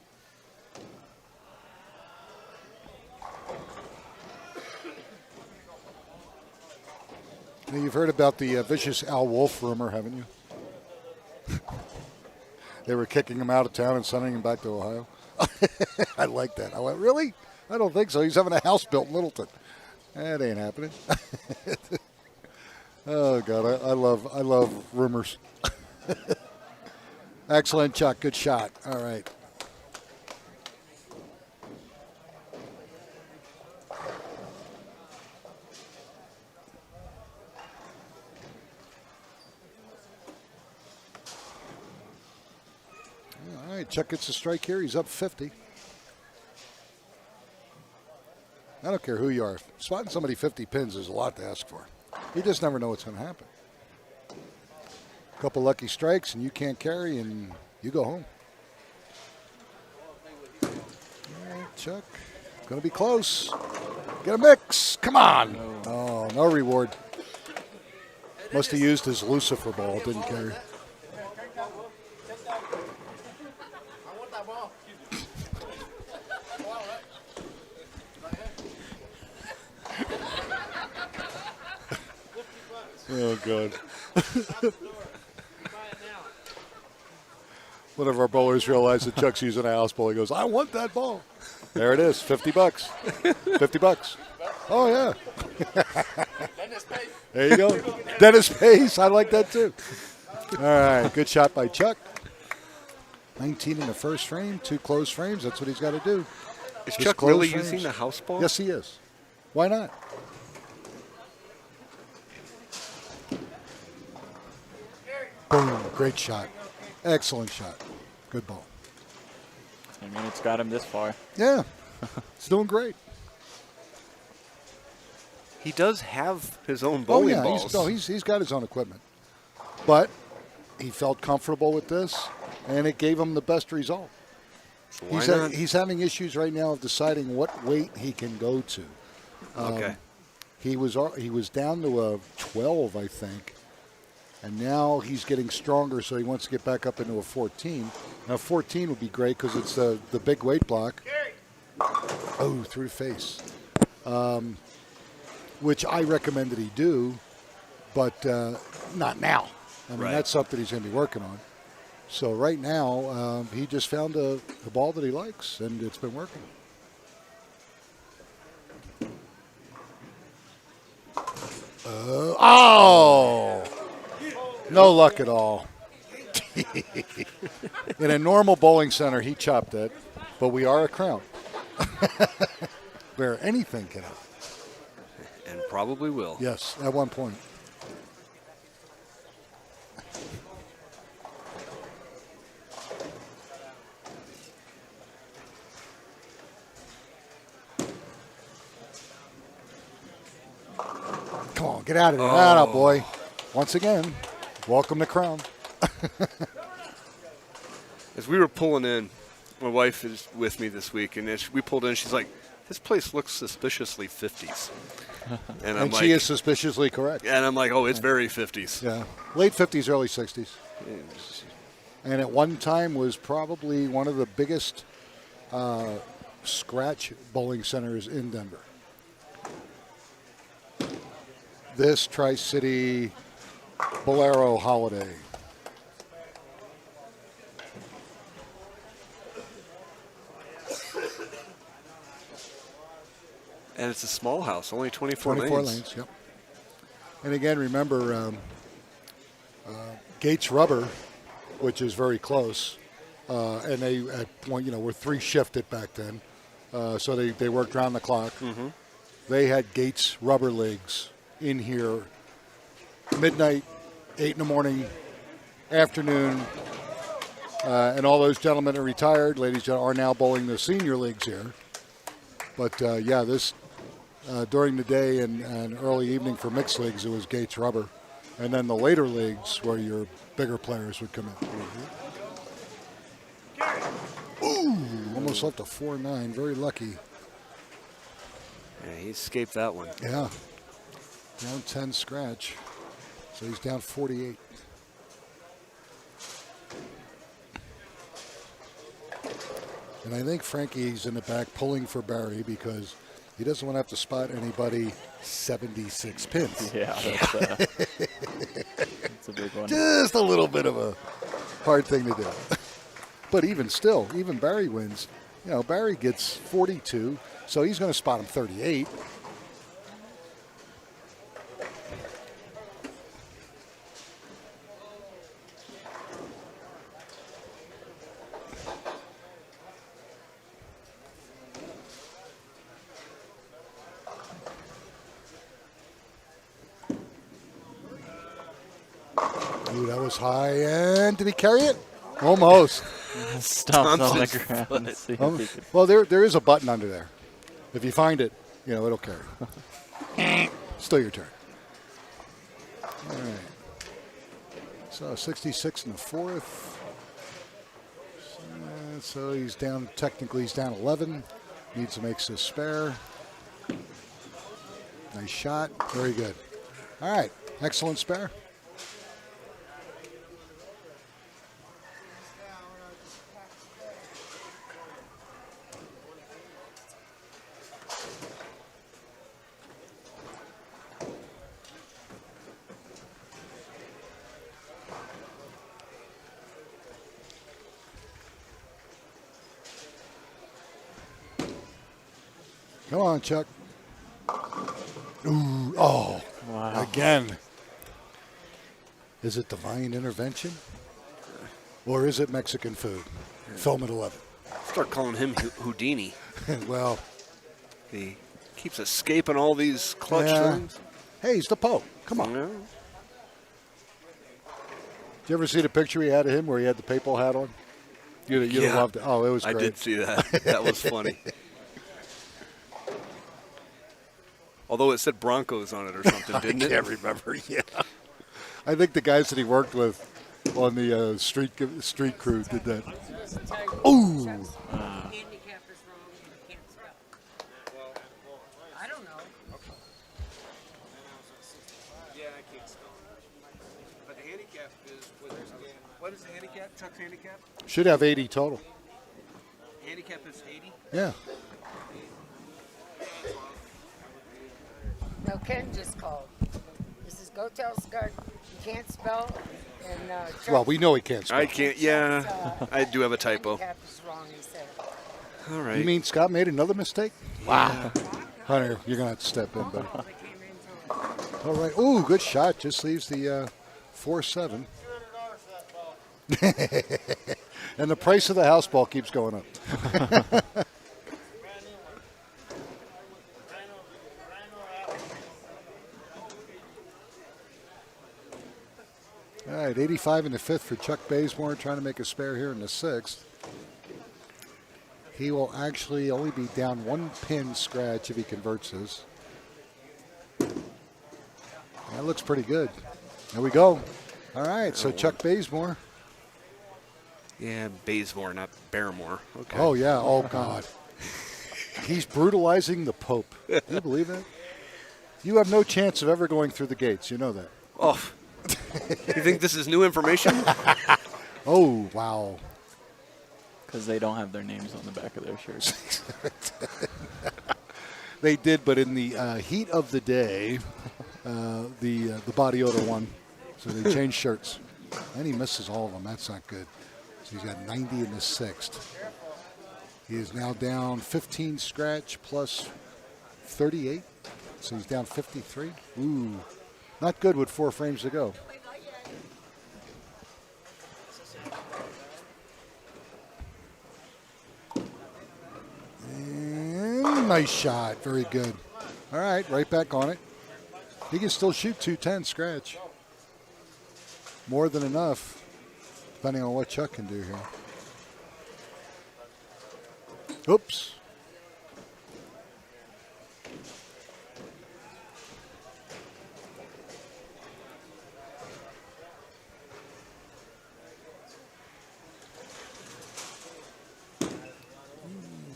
Now, you've heard about the vicious Al Wolf rumor, haven't you? They were kicking him out of town and sending him back to Ohio. I like that. I went, really? I don't think so. He's having a house built in Littleton. That ain't happening. Oh God, I love rumors. Excellent, Chuck. Good shot. All right. All right, Chuck gets a strike here. He's up 50. I don't care who you are. Spotting somebody 50 pins is a lot to ask for. You just never know what's going to happen. A couple lucky strikes and you can't carry and you go home. All right, Chuck. Going to be close. Get a mix. Come on. Oh, no reward. Must have used his Lucifer ball. Didn't carry. Oh, God. One of our bowlers realized that Chuck's using a house ball. He goes, I want that ball. There it is, $50. $50. Oh, yeah. There you go. Dennis Pace. I like that, too. All right, good shot by Chuck. 19 in the first frame, 2 closed frames. That's what he's got to do. Is Chuck really using the house ball? Yes, he is. Why not? Boom. Great shot. Excellent shot. Good ball. I mean, it's got him this far. Yeah. It's doing great. He does have his own bowling balls. He's got his own equipment. But he felt comfortable with this, and it gave him the best result. So why not? He's having issues right now of deciding what weight he can go to. Okay. He was down to a 12, I think, and now he's getting stronger, so he wants to get back up into a 14. Now 14 would be great because it's the big weight block. Oh, through the face, which I recommend that he do, but not now. I mean, that's something he's going to be working on. So right now, he just found a ball that he likes, and it's been working. No luck at all. In a normal bowling center, he chopped it, but we are a Crown where anything can happen. And probably will. Yes, at one point. Come on, get out of there. Atta boy. Once again, welcome to Crown. As we were pulling in, my wife is with me this week, and as we pulled in, she's like, this place looks suspiciously 50s. And I'm like, she is suspiciously correct. And I'm like, oh, it's very 50s. Yeah. Late 50s, early 60s. And at one time was probably one of the biggest scratch bowling centers in Denver. This Tri-City Bolero Holiday. And it's a small house, only 24 lanes. Yep. And again, remember, Gates Rubber, which is very close, and they at point, were 3 shifted back then, so they worked round the clock. Mm-hmm. They had Gates Rubber leagues in here, midnight, 8 in the morning, afternoon, and all those gentlemen are retired. Ladies are now bowling the senior leagues here. But this during the day and early evening for mixed leagues, it was Gates Rubber, and then the later leagues where your bigger players would come in. Mm-hmm. Ooh, almost left a 4-9. Very lucky. Yeah, he escaped that one. Yeah. Down 10 scratch. So he's down 48. And I think Frankie's in the back pulling for Barry because he doesn't want to have to spot anybody 76 pins. Yeah, that's a big one. Just a little bit of a hard thing to do. But even still, even Barry wins. Barry gets 42, so he's going to spot him 38. Ooh, that was high, and did he carry it? Almost. Stomped on the ground. See if he could- Well, there is a button under there. If you find it, it'll carry. Still your turn. All right. So 66 in the fourth. So he's down. Technically, he's down 11. Needs to make his spare. Nice shot. Very good. All right. Excellent spare. Come on, Chuck. Ooh, wow. Again. Is it divine intervention? Or is it Mexican food? Film at 11. Start calling him Houdini. Well. He keeps escaping all these clutch things. Hey, he's the Pope. Come on. Yeah. Did you ever see the picture he had of him where he had the papal hat on? You'd have loved it. Oh, it was great. I did see that. That was funny. Although it said Broncos on it or something, didn't it? I can't remember. Yeah. I think the guys that he worked with on the street crew did that. Ooh. Handicap is wrong and you can't spell. I don't know. Yeah, I can't spell. But the handicap is what is the handicap? Chuck's handicap? Should have 80 total. Handicap is 80. Yeah. No, Ken just called. This is Go Tell Scott. You can't spell. And Well, we know he can't spell. I can't. Yeah, I do have a typo. handicap is wrong, he said. All right. You mean Scott made another mistake? Wow. Hunter, you're going to have to step in, buddy. I came into it. All right. Ooh, good shot. Just leaves the 4-7. And the price of the house ball keeps going up. All right, 85 in the 5th for Chuck Bazemore, trying to make a spare here in the 6th. He will actually only be down 1 pin scratch if he converts this. That looks pretty good. There we go. All right, so Chuck Bazemore. Yeah, Bazemore, not Barrymore. Okay. Oh, yeah. Oh, God. He's brutalizing the Pope. Do you believe that? You have no chance of ever going through the gates. You know that. Oh. You think this is new information? Oh, wow. Because they don't have their names on the back of their shirts. They did, but in the heat of the day, the body odor won. So they changed shirts. And he misses all of them. That's not good. So he's got 90 in the 6th. He is now down 15 scratch plus 38. So he's down 53. Ooh, not good with 4 frames to go. And nice shot. Very good. All right, right back on it. He can still shoot 210 scratch. More than enough, depending on what Chuck can do here. Oops.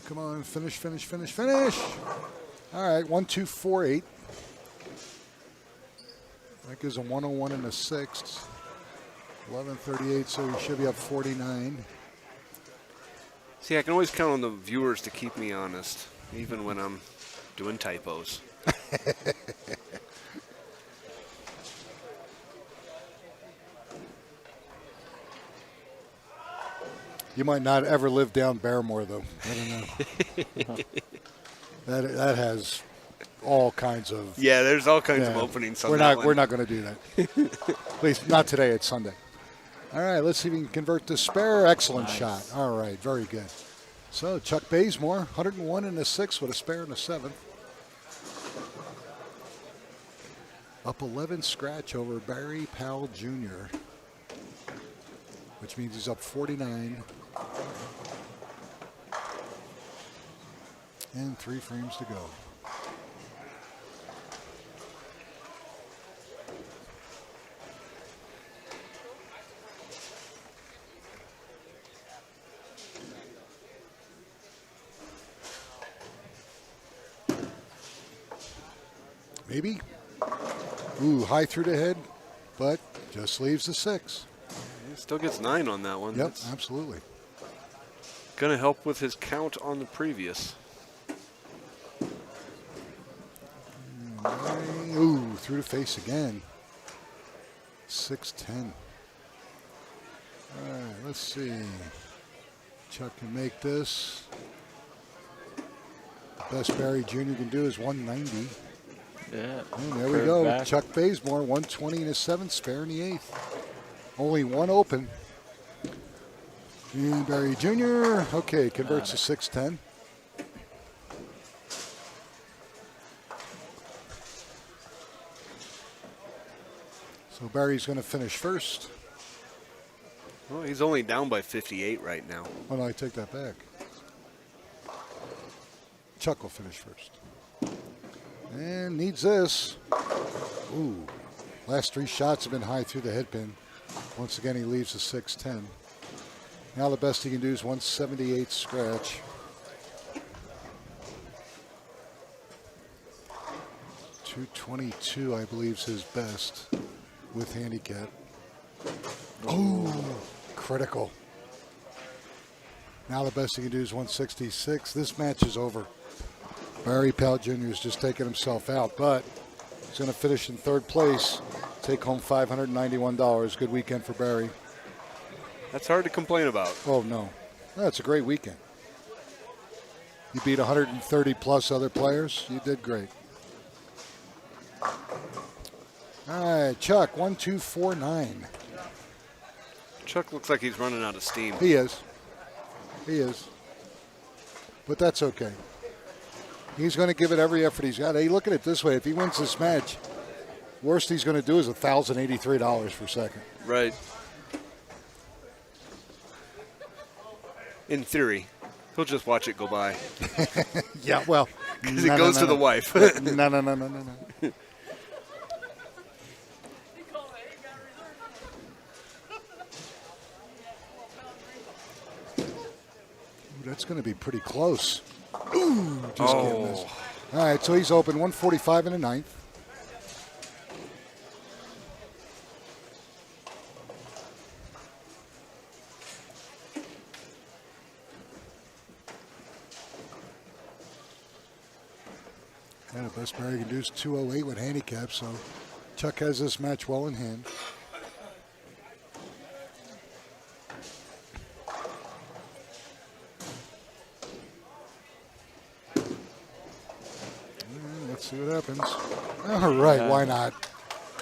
Come on, finish, finish, finish, finish. All right, 1, 2, 4, 8. That gives a 101 in the 6th. 11:38, so he should be up 49. See, I can always count on the viewers to keep me honest, even when I'm doing typos. You might not ever live down Barrymore, though. I don't know. that has all kinds of. Yeah, there's all kinds of Yeah. openings on We're that not. one. We're not going to do that. At least not today. It's Sunday. All right. Let's see if we can convert the spare. Excellent shot. All right. Very good. So Chuck Bazemore, 101 in the 6th with a spare in the 7th. Up 11 scratch over Barry Powell Jr., which means he's up 49. And 3 frames to go. Maybe. Ooh, high through the head, but just leaves the 6. He still gets 9 on that one. Yep, That's absolutely. going to help with his count on the previous. Ooh, through the face again. 6-10. All right, let's see. Chuck can make this. The best Barry Jr. can do is 190. Yeah. And there we curve go. back. Chuck Bazemore, 120 in the 7th, spare in the 8th. Only one open. And Barry Jr., okay, converts to 6-10. So Barry's going to finish first. Well, he's only down by 58 right now. Oh, no, I take that back. Chuck will finish first. And needs this. Ooh. Last 3 shots have been high through the head pin. Once again, he leaves a 6-10. Now the best he can do is 178 scratch. 222, I believe, is his best with handicap. Oh, critical. Now the best he can do is 166. This match is over. Barry Powell Jr. is just taking himself out, but he's going to finish in 3rd place, take home $591. Good weekend for Barry. That's hard to complain about. Oh, no. That's a great weekend. You beat 130 plus other players. You did great. All right, Chuck, 1249. Chuck looks like he's running out of steam. He is. He is. But that's okay. He's going to give it every effort he's got. Hey, look at it this way. If he wins this match, worst he's going to do is $1,083 for second. Right. In theory. He'll just watch it go by. Yeah, well. Because it goes to the wife. No. That's going to be pretty close. Ooh, just can't miss. All right, so he's open 145 in the 9th. And the best Barry can do is 208 with handicap, so Chuck has this match well in hand. Let's see what happens. All right, why not?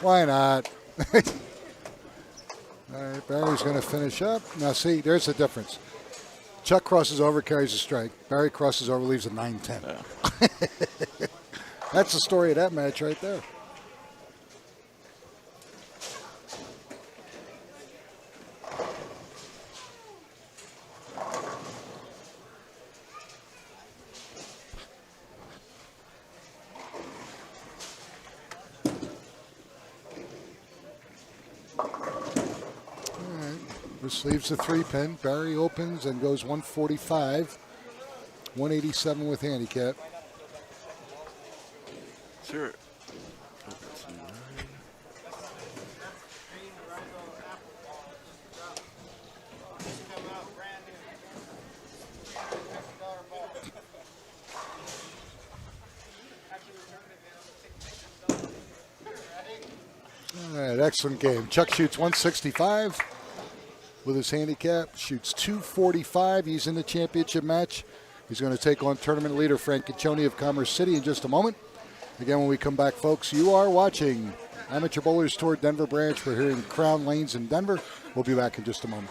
Why not? All right, Barry's going to finish up. Now, see, there's the difference. Chuck crosses over, carries a strike. Barry crosses over, leaves a 9-10. Yeah. That's the story of that match right there. This leaves the 3-pin. Barry opens and goes 145, 187 with handicap. Sure. All right, excellent game. Chuck shoots 165 with his handicap, shoots 245. He's in the championship match. He's going to take on tournament leader Frank Ciccione of Commerce City in just a moment. Again, when we come back, folks, you are watching Amateur Bowlers Tour Denver Branch. We're here in Crown Lanes in Denver. We'll be back in just a moment.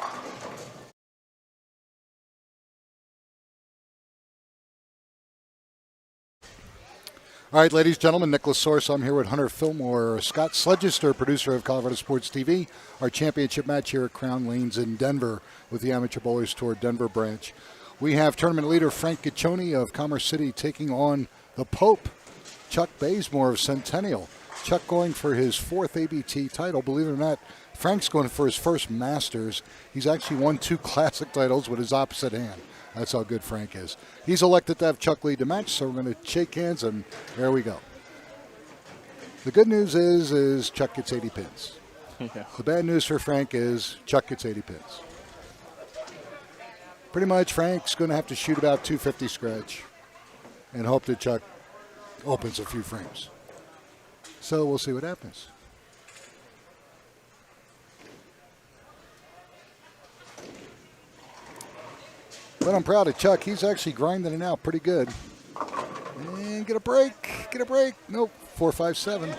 All right, ladies and gentlemen, Nicholas Source. I'm here with Hunter Fillmore, Scott Sledgister, producer of Colorado Sports TV. Our championship match here at Crown Lanes in Denver with the Amateur Bowlers Tour Denver Branch. We have tournament leader Frank Ciccione of Commerce City taking on the Pope, Chuck Bazemore of Centennial. Chuck going for his 4th ABT title. Believe it or not, Frank's going for his first Masters. He's actually won 2 Classic titles with his opposite hand. That's how good Frank is. He's elected to have Chuck lead the match, so we're going to shake hands, and there we go. The good news is Chuck gets 80 pins. Yeah. The bad news for Frank is Chuck gets 80 pins. Pretty much Frank's going to have to shoot about 250 scratch and hope that Chuck opens a few frames. So we'll see what happens. But I'm proud of Chuck. He's actually grinding it out pretty good. And get a break. Get a break. Nope. 4-5-7.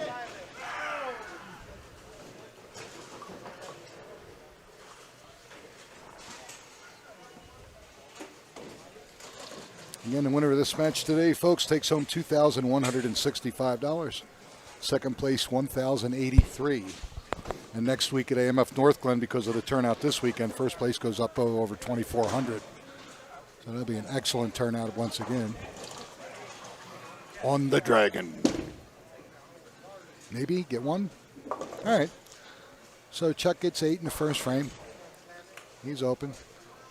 Again, the winner of this match today, folks, takes home $2,165. Second place, $1,083. And next week at AMF North Glen, because of the turnout this weekend, first place goes up over $2,400. So that'll be an excellent turnout once again. On the Dragon. Maybe get one. All right. So Chuck gets 8 in the first frame. He's open.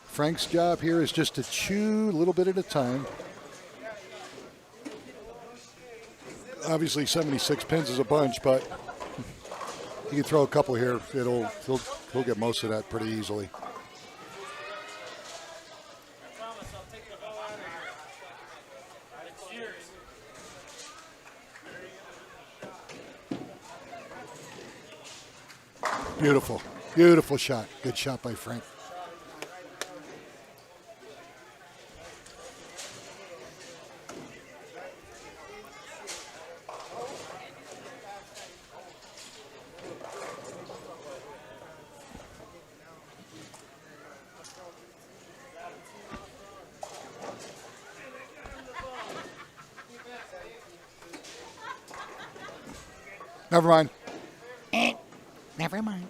Frank's job here is just to chew a little bit at a time. Obviously, 76 pins is a bunch, but you can throw a couple here. He'll get most of that pretty easily. Beautiful, beautiful shot. Good shot by Frank. Never mind. Never mind.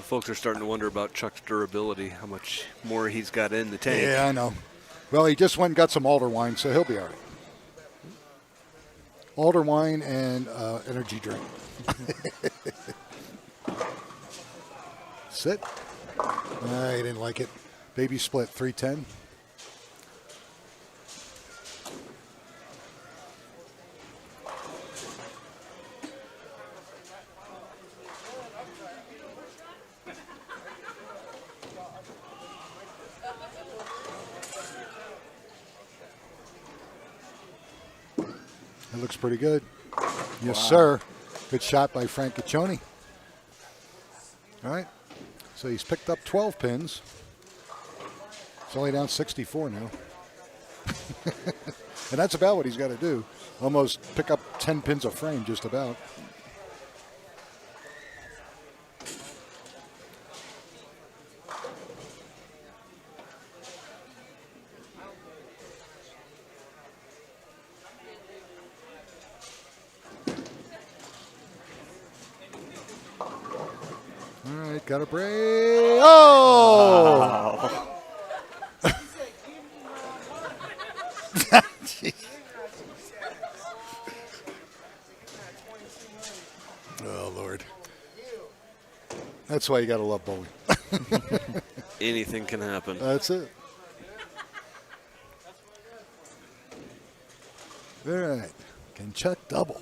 Folks are starting to wonder about Chuck's durability, how much more he's got in the tank. Yeah, I know. Well, he just went and got some alder wine, so he'll be all right. Alder wine and energy drink. Sit. He didn't like it. Baby split, 310. It looks pretty good. Yes, sir. Good shot by Frank Caccione. All right. So he's picked up 12 pins. It's only down 64 now. And that's about what he's got to do. Almost pick up 10 pins a frame, just about. All right, got a break. Oh! Oh, Lord. That's why you got to love bowling. Anything can happen. That's it. All right. Can Chuck double?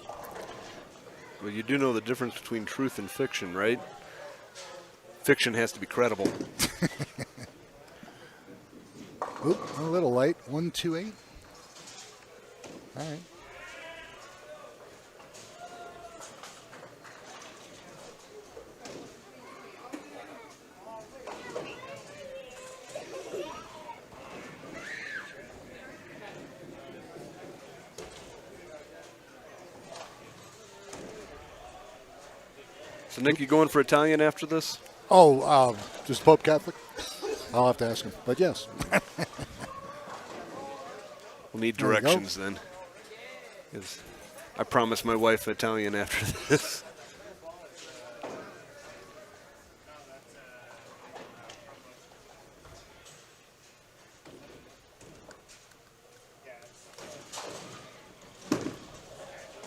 Well, you do know the difference between truth and fiction, right? Fiction has to be credible. Oop, a little light. 128. All right. So, Nick, you going for Italian after this? Oh, just Pope Catholic? I'll have to ask him. But yes. We'll need There you go. directions then. 'Cause I promised my wife Italian after this.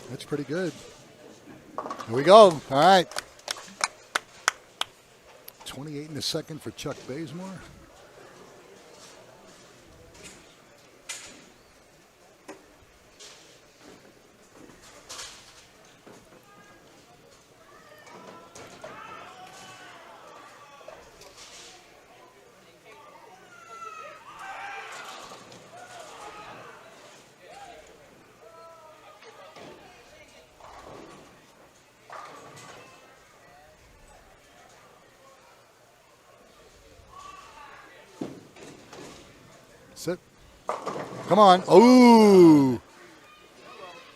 That's pretty good. Here we go. All right. 28 in a second for Chuck Bazemore. Sit. Come on. Ooh.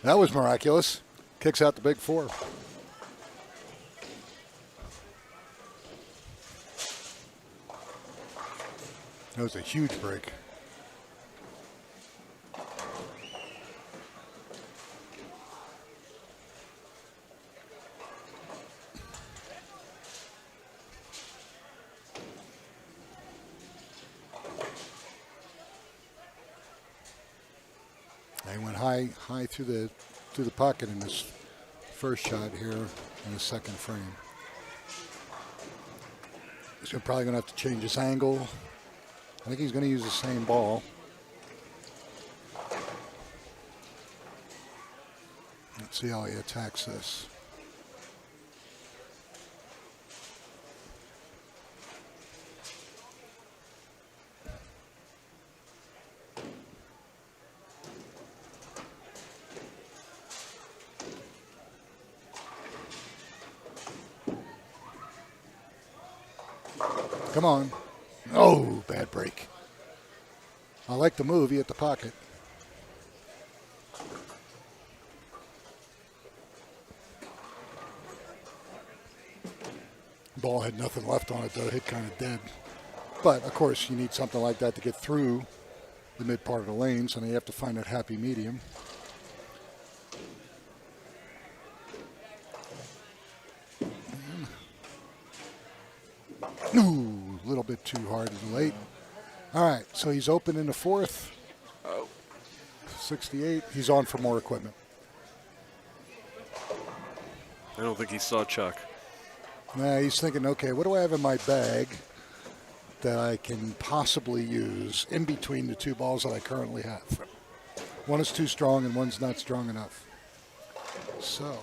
That was miraculous. Kicks out the big four. That was a huge break. They went high through the pocket in this first shot here in the second frame. He's probably going to have to change his angle. I think he's going to use the same ball. Let's see how he attacks this. Come on. Oh, bad break. I like the move. He hit the pocket. Ball had nothing left on it, though. It hit kind of dead. But, of course, you need something like that to get through the mid part of the lanes, and you have to find that happy medium. Ooh, a little bit too hard and late. All right, so he's open in the fourth. 68. He's on for more equipment. I don't think he saw Chuck. Nah, he's thinking, okay, what do I have in my bag that I can possibly use in between the two balls that I currently have? One is too strong and one's not strong enough. So.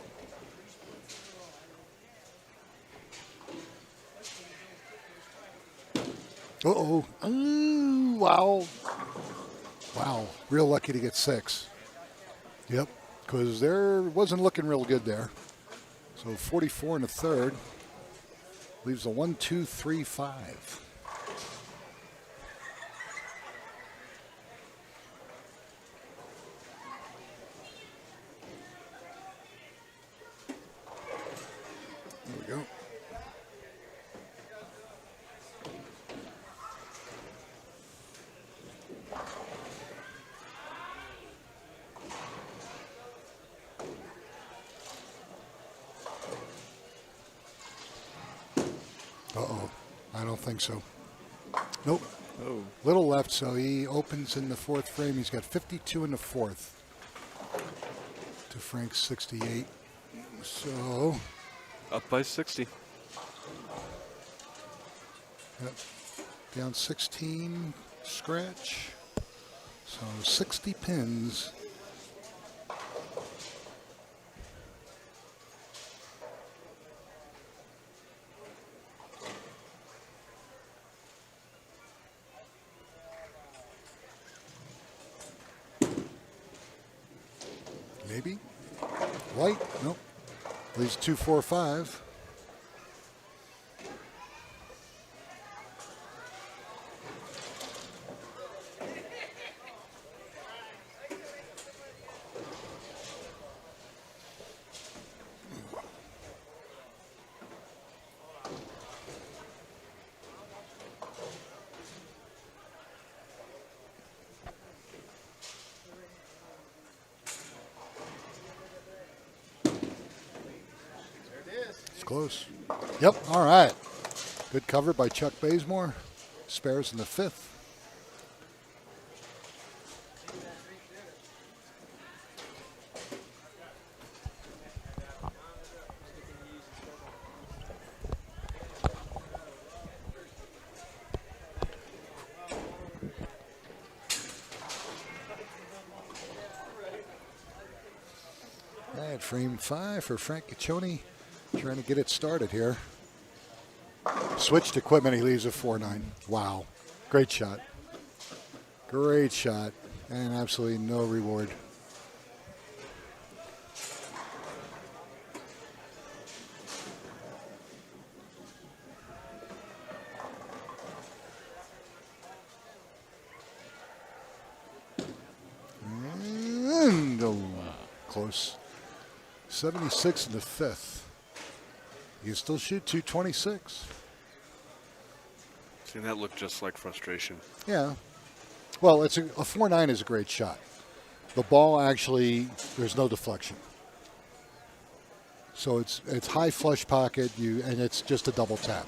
Uh-oh. Ooh, wow. Wow. Real lucky to get 6. Yep. Because there wasn't looking real good there. So 44 in the third. Leaves a 1, 2, 3, 5. There we go. Uh-oh. I don't think so. Nope. Oh. Little left, so he opens in the fourth frame. He's got 52 in the fourth to Frank's 68. So. Up by 60. Yep. Down 16, scratch. So 60 pins. Maybe. White. Nope. Leaves 2, 4, 5. Close. Yep, all right. Good cover by Chuck Bazemore. Spares in the fifth. All right, frame 5 for Frank Caccione. Trying to get it started here. Switched equipment, he leaves a 4-9. Wow. Great shot. Great shot. And absolutely no reward. And close. 76 in the fifth. You can still shoot 226. See, that looked just like frustration. Yeah. Well, a 4-9 is a great shot. The ball actually, there's no deflection. So it's high flush pocket, and it's just a double tap.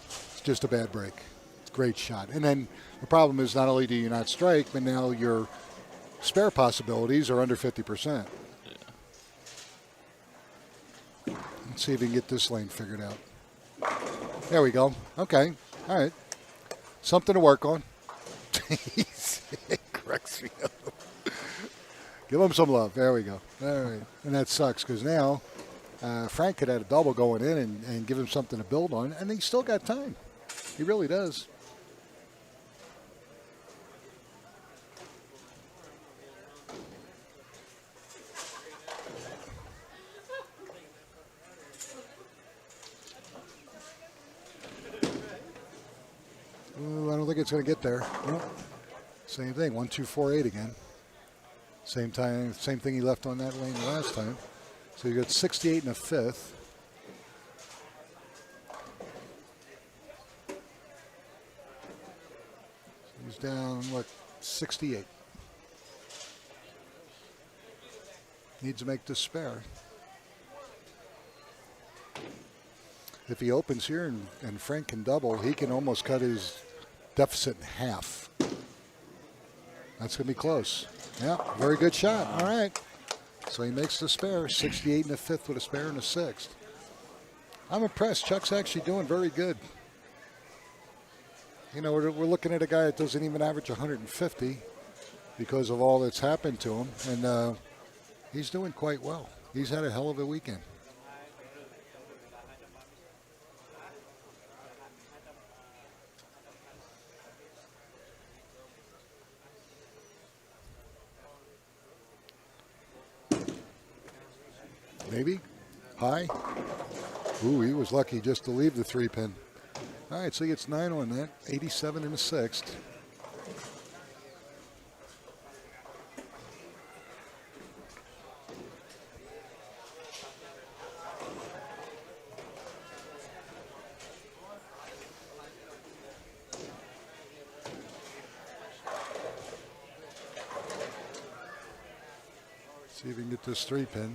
It's just a bad break. It's a great shot. And then the problem is not only do you not strike, but now you're spare possibilities are under 50%. Let's see if we can get this lane figured out. There we go. Okay. All right. Something to work on. Corrects me. Give him some love. There we go. All right. And that sucks because now Frank could have a double going in and give him something to build on, and he's still got time. He really does. I don't think it's going to get there. Nope. Same thing, 1-2-4-8 again. Same time, same thing he left on that lane last time. So you got 68 and a fifth. He's down, what, 68. Needs to make this spare. If he opens here and Frank can double, he can almost cut his deficit in half. That's going to be close. Yeah, very good shot. All right. So he makes the spare, 68 and a fifth with a spare and a sixth. I'm impressed. Chuck's actually doing very good. You know, we're looking at a guy that doesn't even average 150 because of all that's happened to him, and he's doing quite well. He's had a hell of a weekend. Maybe. High. Ooh, he was lucky just to leave the 3-pin. All right, so he gets 9 on that. 87 and a sixth. See if we can get this 3-pin.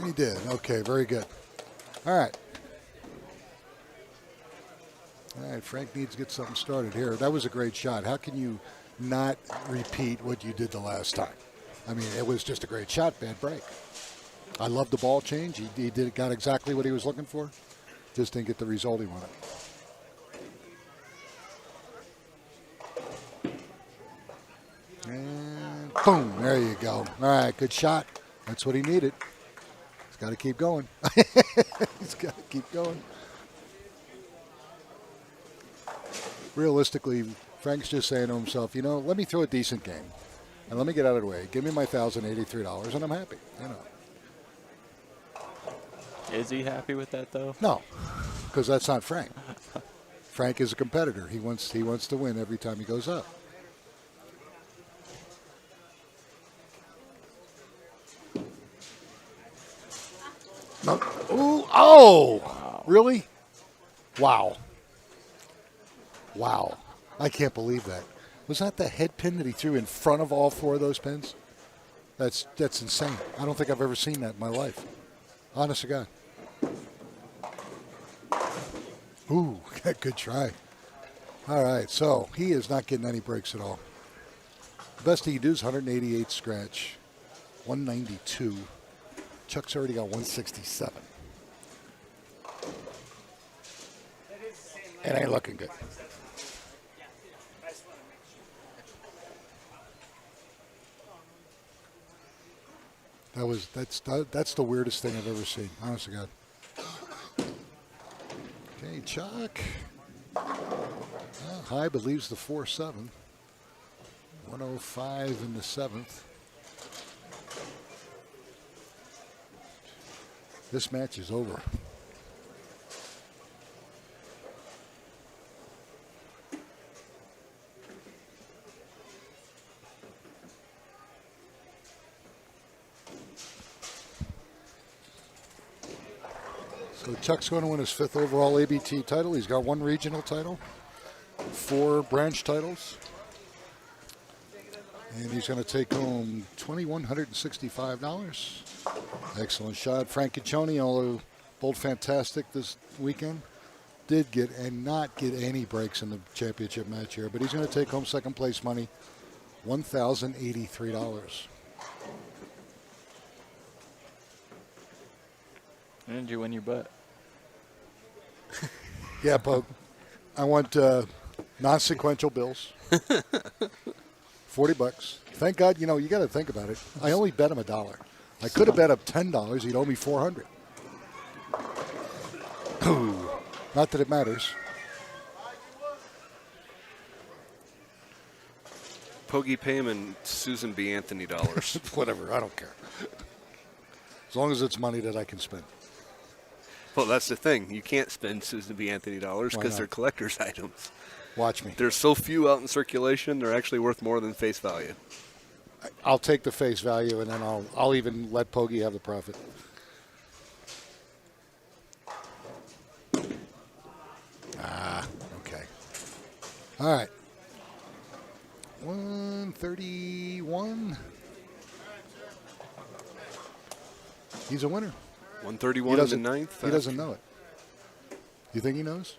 He did. Okay, very good. All right. All right, Frank needs to get something started here. That was a great shot. How can you not repeat what you did the last time? I mean, it was just a great shot, bad break. I love the ball change. He got exactly what he was looking for. Just didn't get the result he wanted. And boom, there you go. All right, good shot. That's what he needed. He's got to keep going. He's got to keep going. Realistically, Frank's just saying to himself, you know, let me throw a decent game. And let me get out of the way. Give me my $1,083 and I'm happy. You know. Is he happy with that, though? No, because that's not Frank. Frank is a competitor. He wants to win every time he goes up. No. Ooh, oh, wow. Really? Wow. Wow. I can't believe that. Was that the head pin that he threw in front of all 4 of those pins? That's insane. I don't think I've ever seen that in my life. Honest to God. Ooh, good try. All right, so he is not getting any breaks at all. The best he can do is 188 scratch, 192. Chuck's already got 167. It ain't looking good. That's the weirdest thing I've ever seen, honest to God. Okay, Chuck. High but leaves the 4-7. 105 in the 7th. This match is over. So Chuck's going to win his 5th overall ABT title. He's got 1 regional title, 4 branch titles. And he's going to take home $2,165. Excellent shot. Frank Ciccione, although bowled fantastic this weekend. did get and not get any breaks in the championship match here, but he's going to take home second place money, $1,083. When did you win your bet? Yeah, Poke. I want non-sequential bills. $40. Thank God, you got to think about it. I only bet him $1. I could have bet him $10. He'd owe me $400. Not that it matters. Pogie, pay him in Susan B. Anthony dollars. Whatever, I don't care. As long as it's money that I can spend. Well, that's the thing. You can't spend Susan B. Anthony dollars Why because not? they're collector's items. Watch me. There's so few out in circulation, they're actually worth more than face value. I'll take the face value, and then I'll even let Pogie have the profit. Okay. All right. 131. He's a winner. 131 in the ninth. He doesn't know it. You think he knows?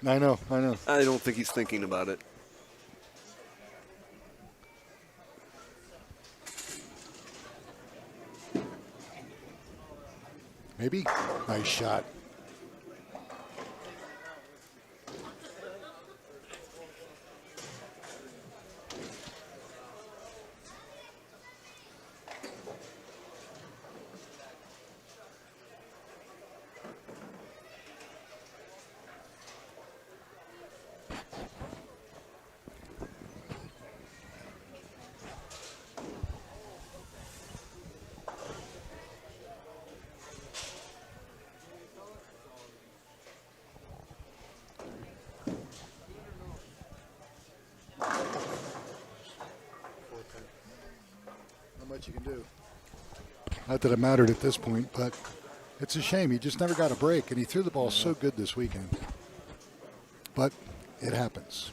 I know. I don't think he's thinking about it. Maybe. Nice shot. What you can do. Not that it mattered at this point, but it's a shame. He just never got a break, and he threw the ball so good this weekend. But it happens.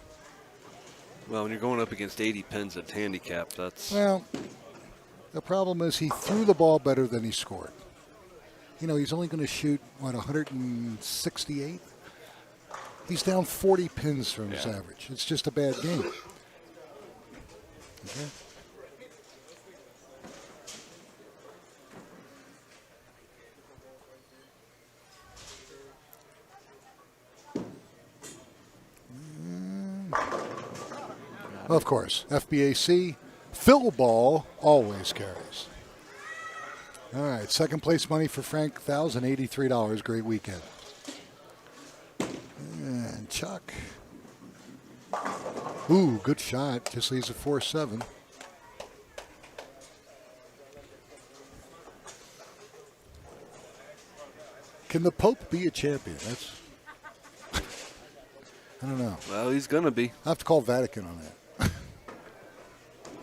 Well, when you're going up against 80 pins at handicap, that's... Well, the problem is he threw the ball better than he scored. He's only going to shoot, 168? He's down 40 pins from his average. It's just a bad game. Okay. Of course, FBAC, Phil Ball always carries. All right, second place money for Frank, $1,083. Great weekend. And Chuck. Ooh, good shot. Just leaves a 4-7. Can the Pope be a champion? That's... I don't know. Well, he's going to be. I have to call Vatican on that.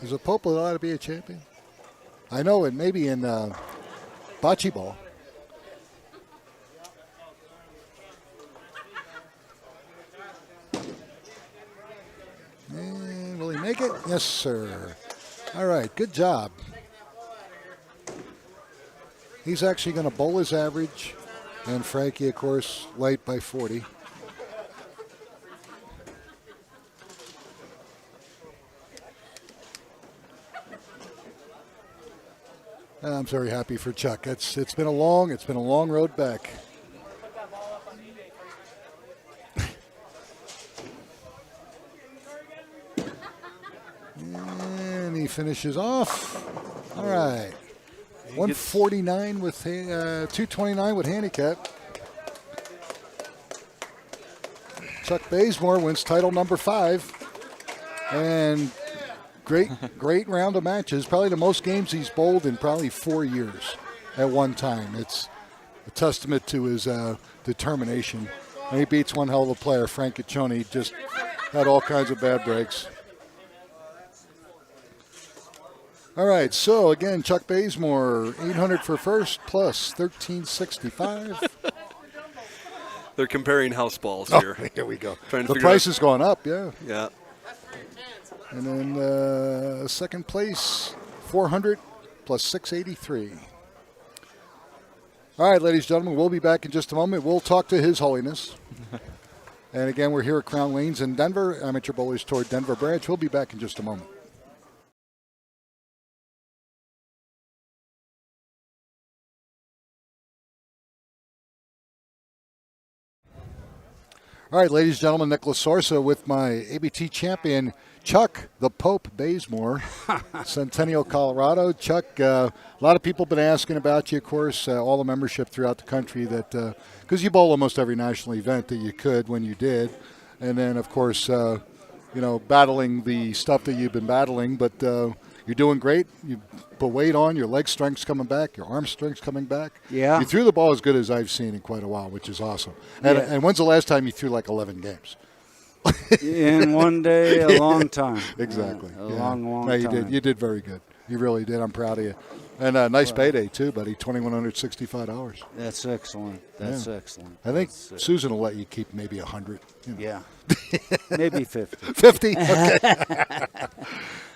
Is a Pope allowed to be a champion? I know it maybe in bocce ball. And will he make it? Yes, sir. All right, good job. He's actually going to bowl his average, and Frankie, of course, late by 40. I'm very happy for Chuck. It's been a long road back. And he finishes off. All right. 149 with 229 with handicap. Chuck Bazemore wins title number 5. And great round of matches. Probably the most games he's bowled in probably 4 years at one time. It's a testament to his determination. And he beats one hell of a player, Frank Caccione. Just had all kinds of bad breaks. All right, so again, Chuck Bazemore, 800 for first, plus 1365. They're comparing house balls here. Oh, here we go. The price is going up, yeah. Yeah. And then second place, 400 plus 683. All right, ladies and gentlemen, we'll be back in just a moment. We'll talk to His Holiness. And again, we're here at Crown Lanes in Denver, Amateur Bowlers Tour Denver branch. We'll be back in just a moment. All right, ladies and gentlemen, Nick Lasorsa with my ABT champion, Chuck the Pope Bazemore, Centennial, Colorado. Chuck, a lot of people have been asking about you, of course, all the membership throughout the country, that because you bowl almost every national event that you could when you did. And then, of course, battling the stuff that you've been battling. But you're doing great. You put weight on. Your leg strength's coming back. Your arm strength's coming back. Yeah. You threw the ball as good as I've seen in quite a while, which is awesome. And when's the last time you threw like 11 games? In one day, a long time. Exactly. A long No, time. you did very good. You really did. I'm proud of you. And a nice payday, too, buddy, $2,165. That's excellent. That's excellent. I think Susan will let you keep maybe 100. Yeah. Maybe 50. 50? Okay.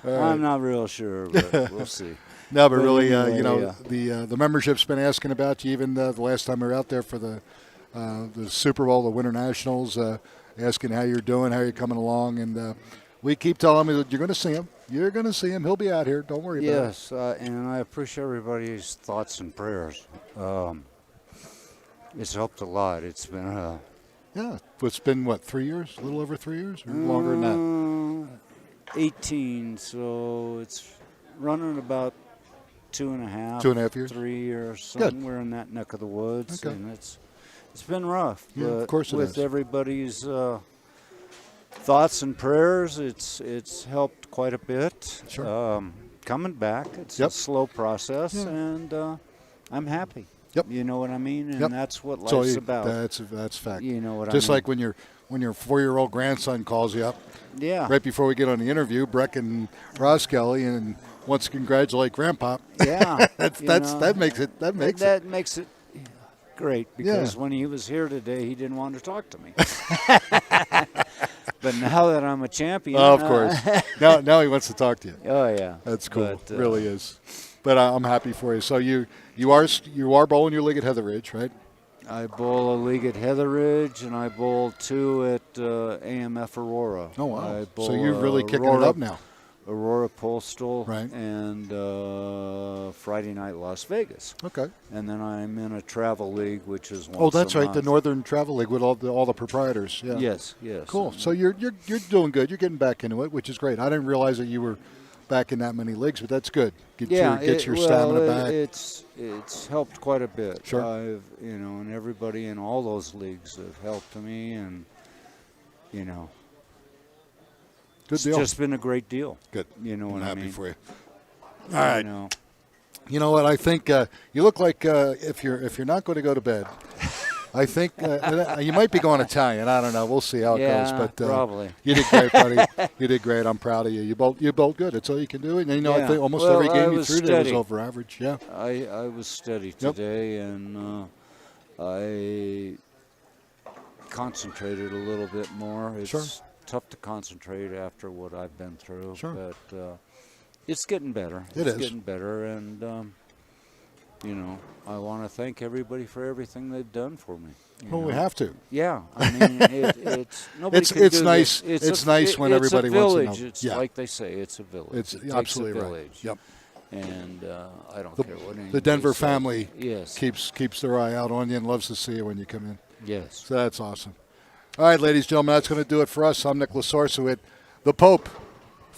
I'm not real sure, but we'll see. No, but really, anyway, the membership's been asking about you. Even the last time we were out there for the Super Bowl, the Winter Nationals, asking how you're doing, how you're coming along. And we keep telling him that you're going to see him. You're going to see him. He'll be out here. Don't worry about it. Yes, and I appreciate everybody's thoughts and prayers. It's helped a lot. It's been It's been, 3 years? A little over 3 years? Or longer than that? 18, so it's running about 2.5. 2.5 years? 3 years, somewhere in that neck of the woods. Okay. And it's been rough. Yeah, but of course it with has. everybody's thoughts and prayers, it's helped quite a bit. Sure. Coming back, it's a slow process, and I'm happy. Yep. You know what I mean? And that's what So life's about. That's fact. You know what I Just mean? like when your 4-year-old grandson calls you up Yeah. right before we get on the interview, Breck and Ross Kelly, and wants to congratulate Grandpa. Yeah. That makes it great, because when he was here today, he didn't want to talk to me. But now that I'm a champion, of course. Now he wants to talk to you. Oh yeah, That's cool. But, really is. But I'm happy for you. So you are bowling your league at Heather Ridge, right? I bowl a league at Heather Ridge, and I bowl 2 at AMF Aurora. Oh wow! I bowl So you're really kicking it up now. Aurora Postal, Right. and Friday night Las Vegas. Okay. And then I'm in a travel league, which is once Oh, that's a right. month. The Northern Travel League with all the proprietors. Yeah. Yes. Cool. So you're doing good. You're getting back into it, which is great. I didn't realize that you were back in that many leagues, but that's good. Get your stamina back. It's helped quite a bit. Sure. I've and everybody in all those leagues have helped me, and Good it's deal. just been a great deal. Good. You know what I'm I happy mean? for you. All right. You know. You know what? I think you look like if you're not going to go to bed, I think you might be going Italian. I don't know. We'll see how it goes. But probably. You did great, buddy. You did great. I'm proud of you. You bowled good. That's all you can do. And I think almost every game you threw today was over average. Yeah. I was steady today, and I concentrated a little bit more. It's tough to concentrate after what I've been through. Sure. But it's getting better. It's getting better, and I want to thank everybody for everything they've done for me. We have to. Yeah, I mean, it's nobody can it's do nice. this. It's nice when everybody it's a village. wants to know. It's Yeah. like they say, it's a village. It's it takes absolutely a right. village. Yep. And I don't care what anybody The Denver says. family Yes. keeps their eye out on you and loves to see you when you come in. Yes. So that's awesome. All right, ladies and gentlemen, that's going to do it for us. I'm Nick Lasorsa with the Pope,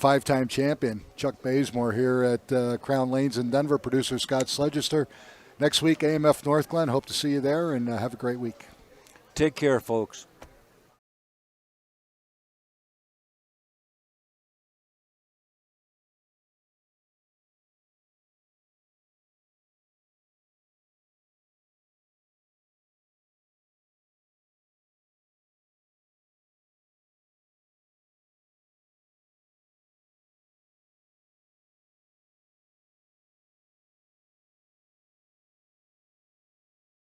5-time champion, Chuck Bazemore here at Crown Lanes in Denver, producer Scott Sledgester. Next week, AMF North Glen. Hope to see you there, and have a great week. Take care, folks.